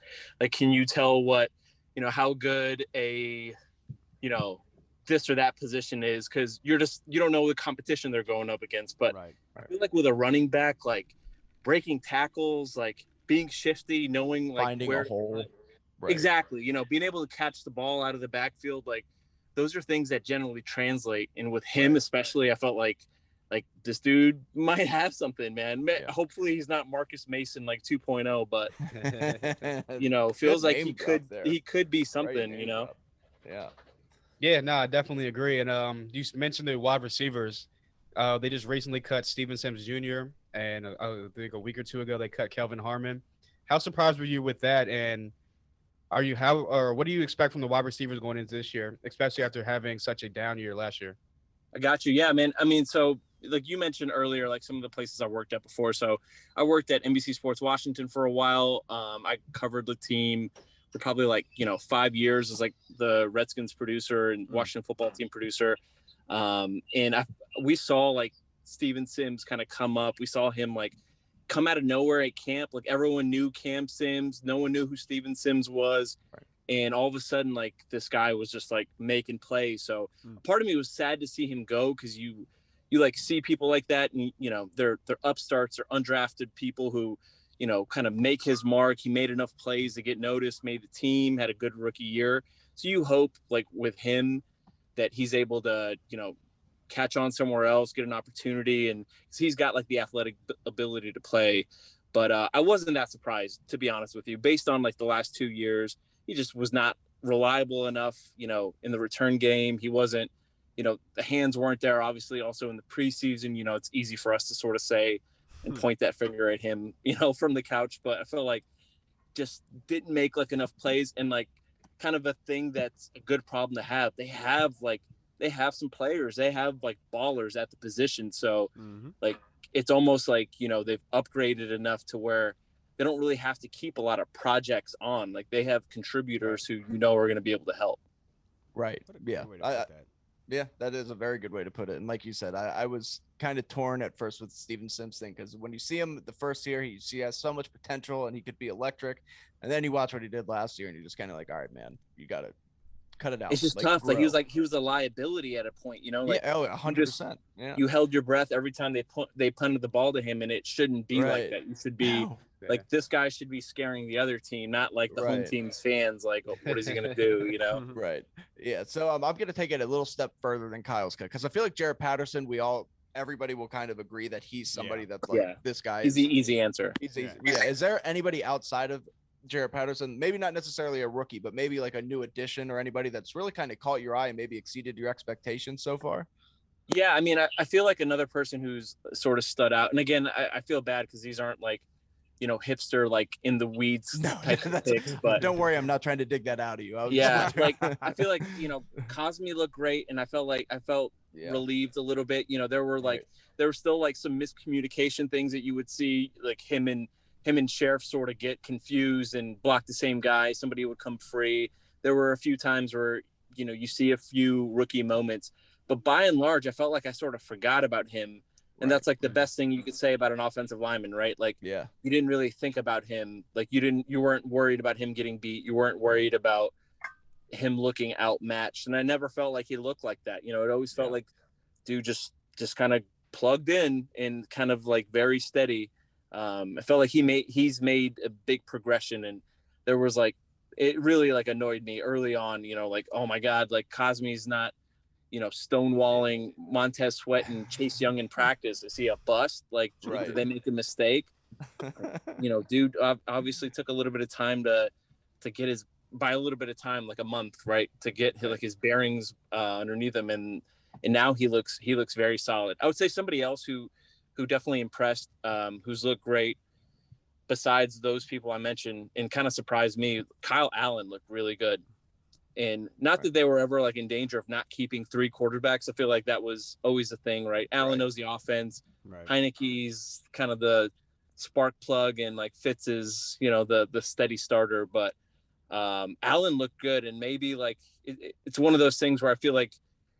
Can you tell what, how good a, this or that position is? Because you don't know the competition they're going up against. But I feel like with a running back, breaking tackles, being shifty, knowing finding where a hole. Exactly. Being able to catch the ball out of the backfield, those are things that generally translate. And with him especially, I felt like this dude might have something, man. Yeah. Hopefully he's not Marcus Mason 2.0, but feels like he could be something, Yeah, no, I definitely agree. And you mentioned the wide receivers. They just recently cut Steven Sims Jr. and I think a week or two ago they cut Kelvin Harmon. How surprised were you with that? And what do you expect from the wide receivers going into this year, especially after having such a down year last year? I got you. Yeah, man. so you mentioned earlier, some of the places I worked at before. So I worked at NBC Sports Washington for a while. I covered the team for probably 5 years as the Redskins producer and Washington football team producer. We saw Steven Sims kind of come up. We saw him come out of nowhere at camp. Everyone knew Cam Sims. No one knew who Steven Sims was. Right. And all of a sudden, this guy was just making plays. So part of me was sad to see him go, because you see people like that, and they're upstarts or undrafted people who kind of make his mark. He made enough plays to get noticed, made the team, had a good rookie year. So you hope with him that he's able to catch on somewhere else, get an opportunity, and he's got the athletic ability to play. But I wasn't that surprised, to be honest with you, based on the last 2 years. He just was not reliable enough, in the return game. He wasn't, the hands weren't there. Obviously, also in the preseason, it's easy for us to sort of say and point that finger at him, from the couch. But I feel just didn't make enough plays, and kind of a thing that's a good problem to have. They have some players, they have ballers at the position. So it's almost they've upgraded enough to where they don't really have to keep a lot of projects on. They have contributors who are going to be able to help. Right. Yeah. Yeah, that is a very good way to put it. And like you said, I was kind of torn at first with the Steven Sims thing, because when you see him the first year, he has so much potential and he could be electric. And then you watch what he did last year and you're just kind of all right, man, you got to cut it out. It's just tough. Grow. He was a liability at a point, 100%. Yeah. You held your breath every time they punted the ball to him, and it shouldn't be like that. You should be this guy should be scaring the other team, not the home team's fans. What is he going to do? Right. Yeah. So I'm going to take it a little step further than Kyle's cut, because I feel like Jared Patterson, everybody will kind of agree that he's somebody that's this guy. He's the easy answer. Yeah. Is there anybody outside of Jared Patterson, maybe not necessarily a rookie, but maybe a new addition, or anybody that's really kind of caught your eye and maybe exceeded your expectations so far? Yeah, I feel like another person who's sort of stood out, and again, I feel bad because these aren't hipster in the weeds type of picks, but don't worry, I'm not trying to dig that out of you. I feel like Cosme looked great, and I felt relieved a little bit. There were still some miscommunication things that you would see, him and Sheriff sort of get confused and block the same guy. Somebody would come free. There were a few times where, you see a few rookie moments, but by and large, I felt like I sort of forgot about him. And that's the best thing you could say about an offensive lineman, right? You didn't really think about him. You weren't worried about him getting beat. You weren't worried about, him looking outmatched. And I never felt like he looked like that. You know, it always felt like dude just kind of plugged in and kind of like very steady. I felt like he's made a big progression, and there was like, it really like annoyed me early on, you know, like, oh my God, like Cosme's not, you know, stonewalling Montez Sweat and Chase Young in practice. Is he a bust? Like, did they make a mistake? You know, dude obviously took a little bit of time to get his, by a little bit of time, like a month, right, to get like his bearings underneath him, and now he looks very solid. I would say somebody else who definitely impressed, who's looked great besides those people I mentioned and kind of surprised me, Kyle Allen looked really good. And not that they were ever like in danger of not keeping 3 quarterbacks. I feel like that was always a thing, right? Allen knows the offense. Right. Heineke's kind of the spark plug, and like Fitz is, you know, the steady starter. But Allen looked good, and maybe like it's one of those things where I feel like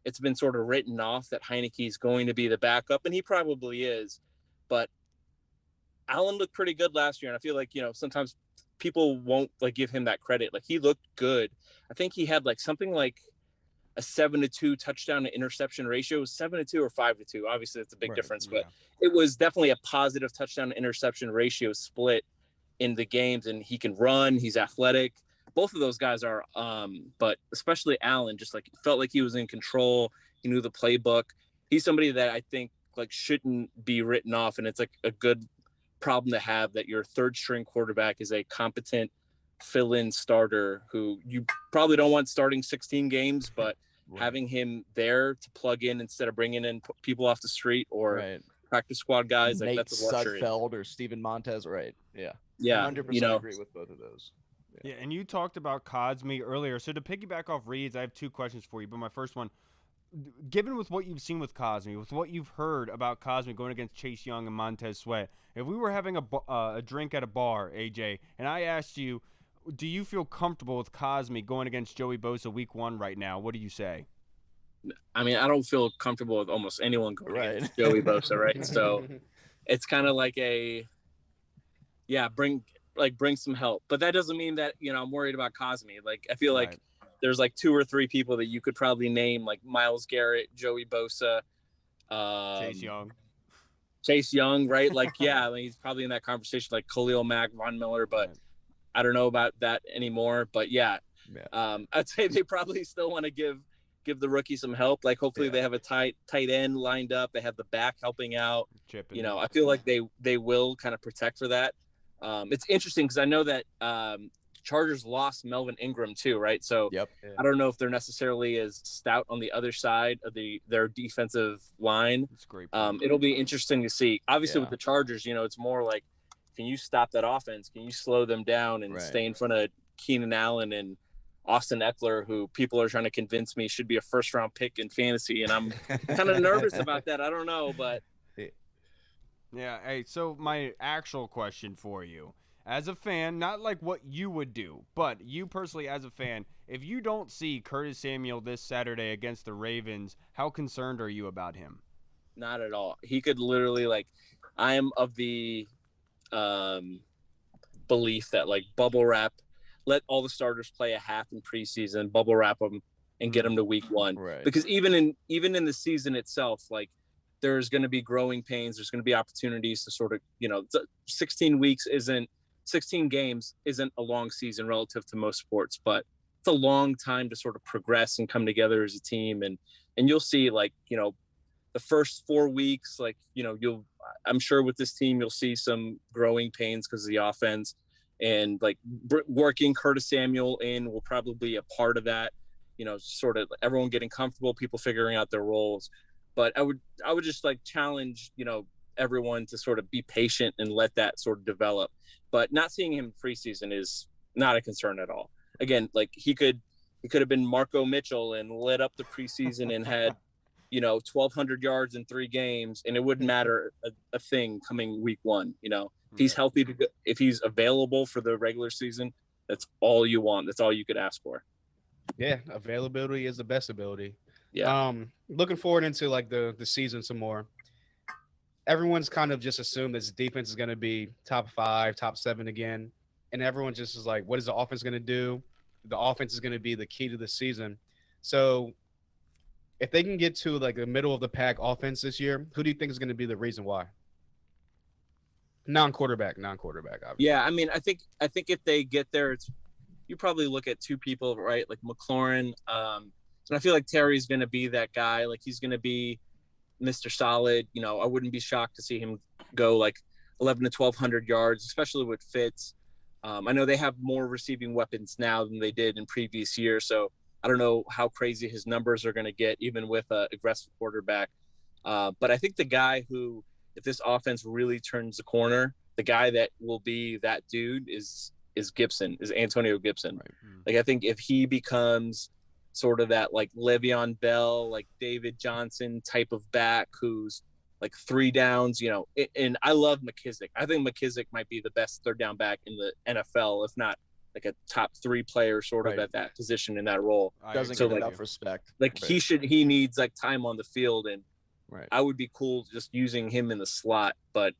it's been sort of written off that Heineke's going to be the backup, and he probably is. But Allen looked pretty good last year, and I feel like, you know, sometimes people won't like give him that credit. Like, he looked good. I think he had like something like a 7-2 touchdown to interception ratio, 7-2 or 5-2. Obviously that's a big difference, but it was definitely a positive touchdown to interception ratio split in the games. And he can run, he's athletic. Both of those guys are, but especially Allen, just like felt like he was in control. He knew the playbook. He's somebody that I think like shouldn't be written off. And it's like a good problem to have, that your third string quarterback is a competent fill-in starter who you probably don't want starting 16 games, but having him there to plug in instead of bringing in people off the street or practice squad guys, Nate like that's a luxury. Sudfeld or Steven Montez, yeah, 100% you know, agree with both of those. Yeah, and you talked about Cosme earlier. So to piggyback off Reed's, I have 2 questions for you. But my first one, given with what you've seen with Cosme, with what you've heard about Cosme going against Chase Young and Montez Sweat, if we were having a drink at a bar, AJ, and I asked you, do you feel comfortable with Cosme going against Joey Bosa week 1 right now? What do you say? I mean, I don't feel comfortable with almost anyone going against Joey Bosa, right? So it's kind of like bring some help. But that doesn't mean that, you know, I'm worried about Cosme. Like, I feel like there's like 2 or 3 people that you could probably name, like Myles Garrett, Joey Bosa, Chase Young, right? Like, I mean, he's probably in that conversation, like Khalil Mack, Von Miller, but I don't know about that anymore. But I'd say they probably still want to give the rookie some help. Like, hopefully they have a tight end lined up. They have the back helping out. You know, I feel like they will kind of protect for that. It's interesting because I know that Chargers lost Melvin Ingram too, right? So I don't know if they're necessarily as stout on the other side of their defensive line. That's great. It'll be interesting to see. Obviously, with the Chargers, you know, it's more like, can you stop that offense? Can you slow them down and stay in front of Keenan Allen and Austin Eckler, who people are trying to convince me should be a first-round pick in fantasy, and I'm kind of nervous about that. I don't know, but hey, so my actual question for you, as a fan, not like what you would do, but you personally as a fan, if you don't see Curtis Samuel this Saturday against the Ravens, how concerned are you about him? Not at all. He could literally, like, I am of the belief that, like, bubble wrap, let all the starters play a half in preseason, bubble wrap them, and get them to week 1. Because even in the season itself, like, there's going to be growing pains. There's going to be opportunities to sort of, you know, 16 games isn't a long season relative to most sports, but it's a long time to sort of progress and come together as a team. And you'll see, like, you know, the first 4 weeks, like, you know, I'm sure with this team, you'll see some growing pains because of the offense, and like working Curtis Samuel in will probably be a part of that, you know, sort of everyone getting comfortable, people figuring out their roles. But I would just like challenge, you know, everyone to sort of be patient and let that sort of develop. But not seeing him in preseason is not a concern at all. Again, like he could have been Marco Mitchell and lit up the preseason and had, you know, 1,200 yards in 3 games, and it wouldn't matter a thing coming week 1. You know, if he's healthy, if he's available for the regular season, that's all you want. That's all you could ask for. Yeah, availability is the best ability. Yeah. Looking forward into like the season some more. Everyone's kind of just assumed this defense is going to be top 5, top 7 again, and everyone just is like, what is the offense going to do? the offense is going to be the key to the season. So if they can get to like the middle of the pack offense this year, who do you think is going to be the reason why? Non-quarterback, obviously. Yeah, I mean, I think if they get there, you probably look at two people, right? Like McLaurin. And I feel like Terry's going to be that guy. Like he's going to be Mr. Solid. You know, I wouldn't be shocked to see him go like 11 to 1,200 yards, especially with Fitz. I know they have more receiving weapons now than they did in previous years, so I don't know how crazy his numbers are going to get, even with an aggressive quarterback. But I think the guy who, if this offense really turns the corner, the guy that will be that dude is Antonio Gibson. Right. Like I think if he becomes sort of that like Le'Veon Bell, like David Johnson type of back who's like 3 downs, you know, and I love McKissick. I think McKissick might be the best third down back in the NFL, if not like a top 3 player sort of at that position in that role. Doesn't get enough respect. Like he needs like time on the field, and I would be cool just using him in the slot. But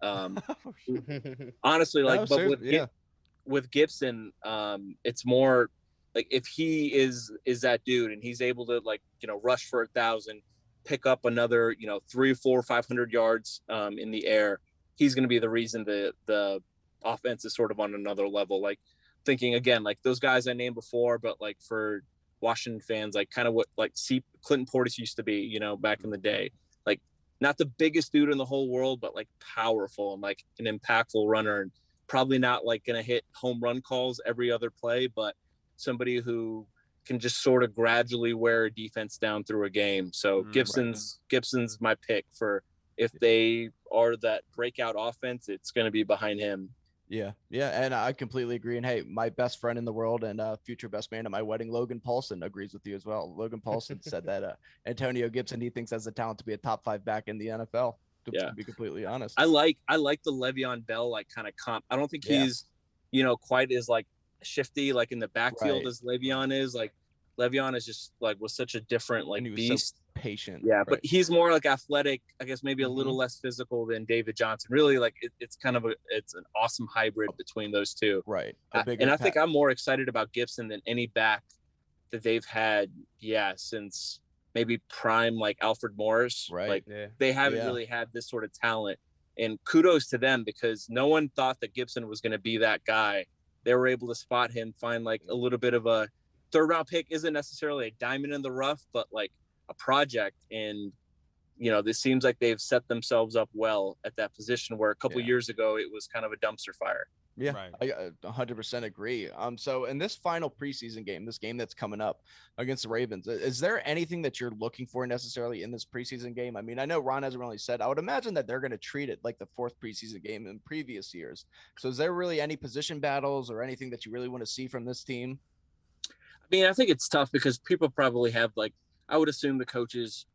honestly, like, with Gibson, it's more like if he is that dude and he's able to like, you know, rush for 1,000, pick up another, you know, 300, 400, 500 yards in the air, he's going to be the reason the offense is sort of on another level. Like thinking again, like those guys I named before, but like for Washington fans, like kind of what like Clinton Portis used to be, you know, back in the day, like not the biggest dude in the whole world, but like powerful and like an impactful runner, and probably not like going to hit home run calls every other play, but somebody who can just sort of gradually wear a defense down through a game. So Gibson's my pick for if they are that breakout offense, it's going to be behind him. Yeah, and I completely agree. And hey, my best friend in the world and future best man at my wedding, Logan Paulson, agrees with you as well. Logan Paulson said that Antonio Gibson, he thinks has the talent to be a top 5 back in the NFL. To be completely honest, I like the Le'Veon Bell like kind of comp. I don't think he's, you know, quite as like shifty like in the backfield as Le'Veon is. Like Le'Veon is just like was such a different like beast. So patient. Yeah, but he's more like athletic, I guess maybe a little less physical than David Johnson. Really, like it's kind of it's an awesome hybrid between those two. Right. And I think I'm more excited about Gibson than any back that they've had, since maybe prime like Alfred Morris. Right. Like they haven't really had this sort of talent. And kudos to them, because no one thought that Gibson was going to be that guy. They were able to spot him, find like a little bit of a third round pick, isn't necessarily a diamond in the rough, but like a project. And, you know, this seems like they've set themselves up well at that position where a couple years ago it was kind of a dumpster fire. Yeah, I 100% agree. So in this final preseason game, this game that's coming up against the Ravens, is there anything that you're looking for necessarily in this preseason game? I mean, I know Ron hasn't really said. I would imagine that they're going to treat it like the 4th preseason game in previous years. So is there really any position battles or anything that you really want to see from this team? I mean, I think it's tough because people probably have like, I would assume the coaches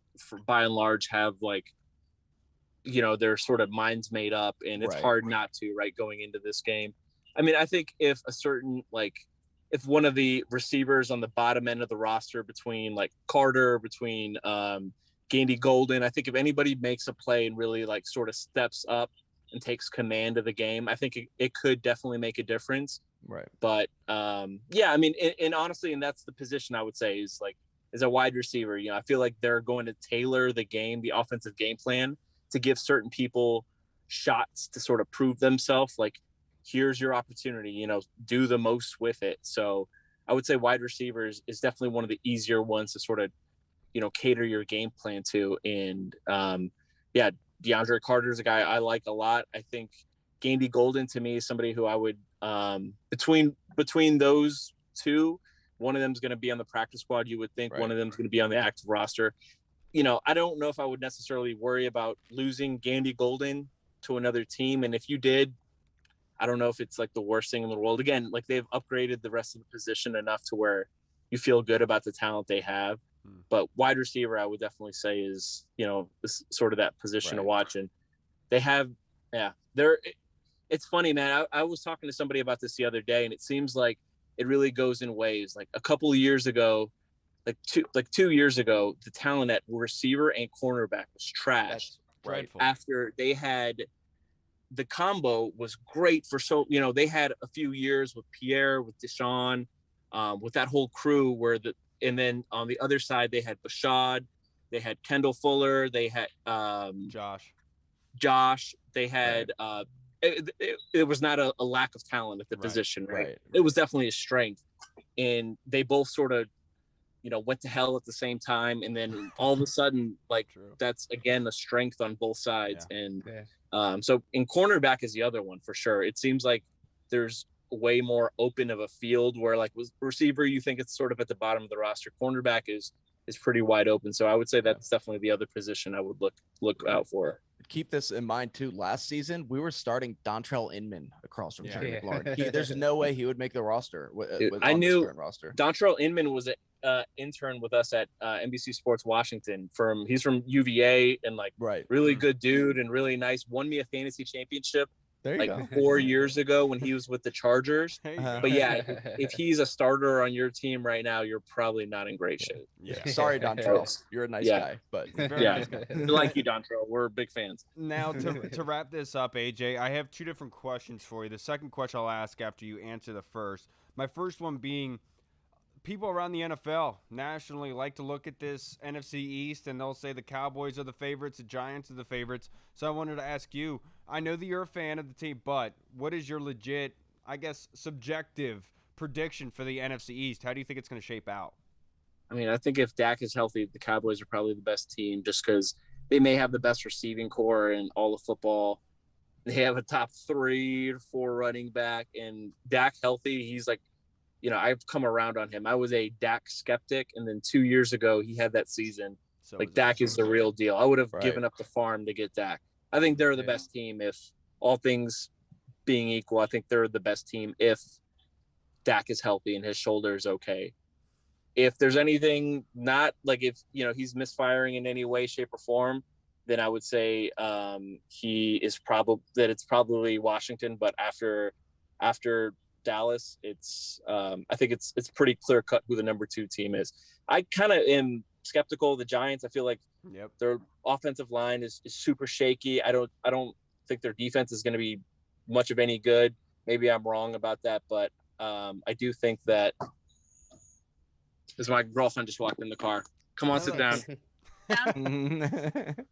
by and large have like, you know, their sort of minds made up, and it's hard not to, going into this game. I mean, I think if a certain, like, if one of the receivers on the bottom end of the roster between like Carter, between Gandy Golden, I think if anybody makes a play and really like sort of steps up and takes command of the game, I think it could definitely make a difference. Right. But I mean, and honestly, and that's the position I would say is like, as a wide receiver, you know, I feel like they're going to tailor the game, the offensive game plan, to give certain people shots to sort of prove themselves. Like, here's your opportunity, you know, do the most with it. So I would say wide receivers is definitely one of the easier ones to sort of, you know, cater your game plan to. And DeAndre Carter is a guy I like a lot. I think Gandy Golden to me is somebody who I would between those two, one of them is going to be on the practice squad. You would think one of them is going to be on the active roster. You know, I don't know if I would necessarily worry about losing Gandy Golden to another team. And if you did, I don't know if it's like the worst thing in the world. Again, like they've upgraded the rest of the position enough to where you feel good about the talent they have. But wide receiver, I would definitely say is, you know, is sort of that position to watch. And they have, it's funny, man. I was talking to somebody about this the other day, and it seems like it really goes in waves. Like a couple of years ago, like 2 years ago, the talent at receiver and cornerback was trashed. After they had the combo was great for, so, you know, they had a few years with Pierre, with Deshaun, with that whole crew and then on the other side, they had Bashad, they had Kendall Fuller, they had Josh, they had it was not a lack of talent at the position, right? It was definitely a strength. And they both sort of, went to hell at the same time. And then all of a sudden, like, that's, again, a strength on both sides. Yeah. And so in cornerback is the other one for sure. It seems like there's way more open of a field where, like, with receiver, you think it's sort of at the bottom of the roster. Cornerback is pretty wide open. So I would say that's definitely the other position I would look out for. Keep this in mind too. Last season, we were starting Dontrell Inman across from Terry McLaurin. There's no way he would make the roster. I knew Dontrell Inman was an intern with us at NBC Sports Washington. He's from UVA and really good dude and really nice. Won me a fantasy championship 4 years ago when he was with the Chargers. But yeah, if he's a starter on your team right now, you're probably not in great shape. Yeah. Sorry, Dontrell. You're a nice guy, but nice guy. We like you, Dontrell. We're big fans. Now to wrap this up, AJ, I have 2 different questions for you. The second question I'll ask after you answer the first. My first one being, people around the NFL nationally like to look at this NFC East and they'll say the Cowboys are the favorites, the Giants are the favorites. So I wanted to ask you, I know that you're a fan of the team, but what is your legit, I guess, subjective prediction for the NFC East? How do you think it's going to shape out? I mean, I think if Dak is healthy, the Cowboys are probably the best team just because they may have the best receiving core in all of football. They have a top 3 or 4 running back, and Dak healthy, he's like, I've come around on him. I was a Dak skeptic, and then 2 years ago, he had that season. So Dak is the real deal. I would have given up the farm to get Dak. I think they're the best team if all things being equal. I think they're the best team if Dak is healthy and his shoulder is okay. If there's anything not like if he's misfiring in any way, shape, or form, then I would say it's probably Washington. But after Dallas, I think it's pretty clear cut who the number 2 team is. I kind of am skeptical of the Giants. I feel like their offensive line is super shaky. I don't think their defense is going to be much of any good. Maybe I'm wrong about that, but I do think that. Because my girlfriend just walked in the car. Come on, sit down.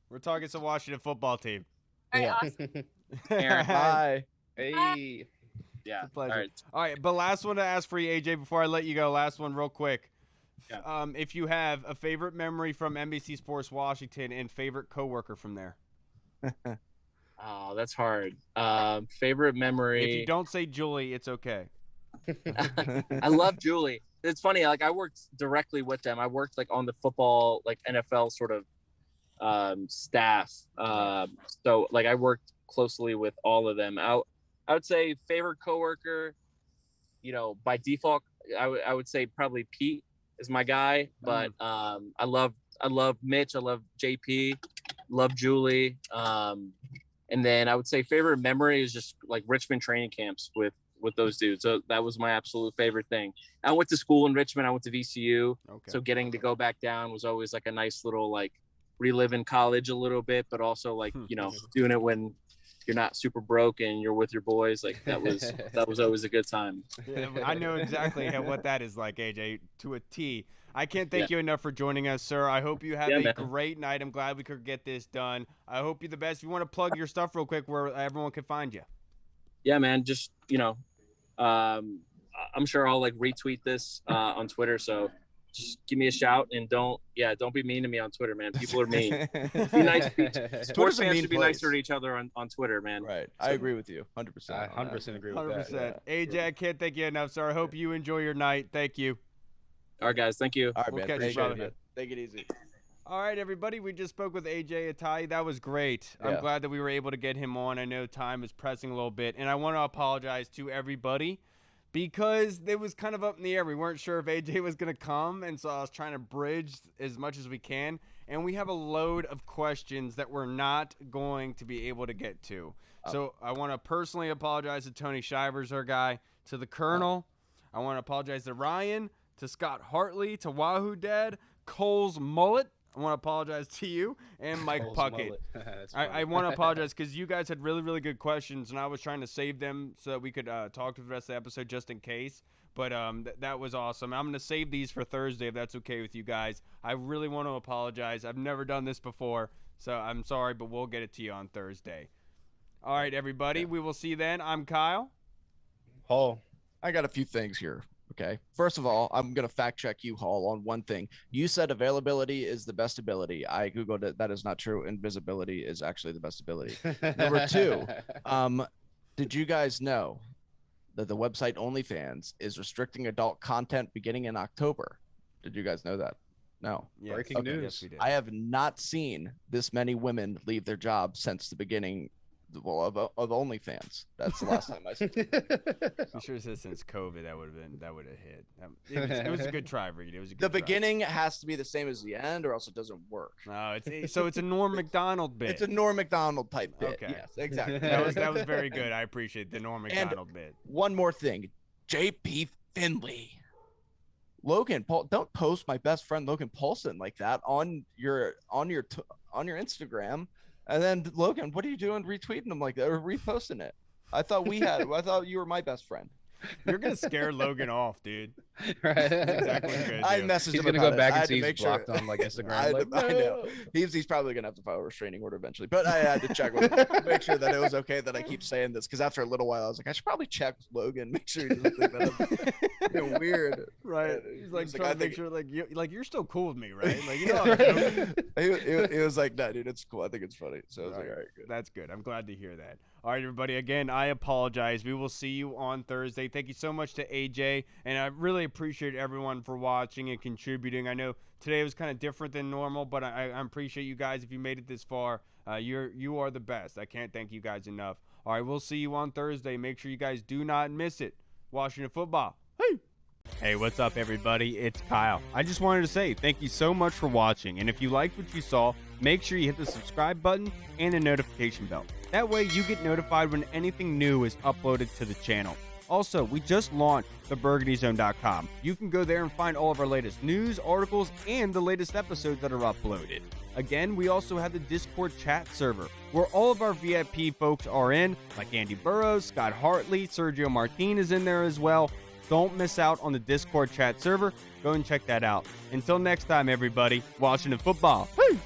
We're talking some Washington football team. All right, awesome. Aaron, hi. Hey. Yeah. All right. But last one to ask for you, AJ, before I let you go. Last one real quick. Yeah. If you have a favorite memory from NBC Sports Washington and favorite coworker from there. Oh, that's hard. Favorite memory. If you don't say Julie, it's okay. I love Julie. It's funny. Like I worked directly with them. I worked on the football, NFL sort of staff. So I worked closely with all of them. I would say favorite coworker, by default, I would say probably Pete is my guy. But I love Mitch. I love JP. Love Julie. And then I would say favorite memory is just Richmond training camps with those dudes. So that was my absolute favorite thing. I went to school in Richmond. I went to VCU. Okay. So getting to go back down was always a nice little reliving college a little bit, but also doing it when you're not super broke and you're with your boys. That was always a good time. Yeah, I know exactly what that is like, AJ, to a T. I can't thank you enough for joining us, sir. I hope you have a great night. I'm glad we could get this done. I hope you're the best. If you want to plug your stuff real quick where everyone can find you. Yeah, man. Just, I'm sure I'll retweet this on Twitter. So just give me a shout and don't be mean to me on Twitter, man. People are mean. Be nice. Sports fans should be nicer to each other on Twitter, man. Right. I agree with you. 100%. I 100% agree with 100%. that. AJ, I can't thank you enough, sir. I hope you enjoy your night. Thank you. All right, guys. Thank you. All right, we'll man. Catch you, brother. Take it easy. All right, everybody. We just spoke with Ajay Atayee. That was great. I'm glad that we were able to get him on. I know time is pressing a little bit, and I want to apologize to everybody because it was kind of up in the air. We weren't sure if AJ was going to come, and so I was trying to bridge as much as we can. And we have a load of questions that we're not going to be able to get to. So I want to personally apologize to Tony Shivers, our guy, to the Colonel. I want to apologize to Ryan, to Scott Hartley, to Wahoo Dad, Cole's Mullet. I want to apologize to you and Mike Cole's Puckett. mullet. That's I funny. want to apologize because you guys had really, really good questions, and I was trying to save them so that we could talk to the rest of the episode just in case. But that was awesome. I'm going to save these for Thursday if that's okay with you guys. I really want to apologize. I've never done this before, so I'm sorry, but we'll get it to you on Thursday. All right, everybody. Yeah. We will see you then. I'm Kyle. Hall. I got a few things here. Okay. First of all, I'm going to fact check you, Hall, on one thing. You said availability is the best ability. I Googled it. That is not true. Invisibility is actually the best ability. Number 2, did you guys know that the website OnlyFans is restricting adult content beginning in October? Did you guys know that? No. Yes. Breaking news. Yes, we did. I have not seen this many women leave their jobs since the beginning of OnlyFans. That's the last time I saw it. I'm sure since COVID that would have hit. It was a good try, Reed. It was a good The try. beginning has to be the same as the end, or else it doesn't work. No, it's a Norm Macdonald bit. It's a Norm Macdonald type bit. Okay. Yes, exactly. That was very good. I appreciate the Norm Macdonald bit. One more thing, JP Finley. Logan Paul, don't post my best friend Logan Paulson like that on your Instagram. And then Logan, what are you doing retweeting him like that or reposting it? I thought you were my best friend. You're gonna scare Logan off, dude. Right. That's exactly what you're I gonna do. messaged He's him gonna about go it. back I and had see to he's make sure. blocked on like Instagram. I know. He's probably gonna have to file a restraining order eventually. But I had to check with him, make sure that it was okay that I keep saying this, because after a little while I was like, I should probably check with Logan, make sure he doesn't think that I'm being weird. Right. And He's like I trying to make think- sure you're still cool with me, right? Like you know I'm joking. he was like, no, dude, it's cool. I think it's funny. So I was like, Right. all right, good. That's good. I'm glad to hear that. All right, everybody. Again, I apologize. We will see you on Thursday. Thank you so much to AJ, and I really appreciate everyone for watching and contributing. I know today was kind of different than normal, but I appreciate you guys. If you made it this far, you are the best. I can't thank you guys enough. All right, we'll see you on Thursday. Make sure you guys do not miss it. Washington football. Hey. Hey, what's up, everybody? It's Kyle. I just wanted to say thank you so much for watching, and if you liked what you saw, make sure you hit the subscribe button and the notification bell. That way you get notified when anything new is uploaded to the channel. Also, we just launched theburgundyzone.com. You can go there and find all of our latest news, articles, and the latest episodes that are uploaded. Again, we also have the Discord chat server, where all of our VIP folks are in, like Andy Burrows, Scott Hartley, Sergio Martin is in there as well. Don't miss out on the Discord chat server. Go and check that out. Until next time, everybody, Washington football. Woo!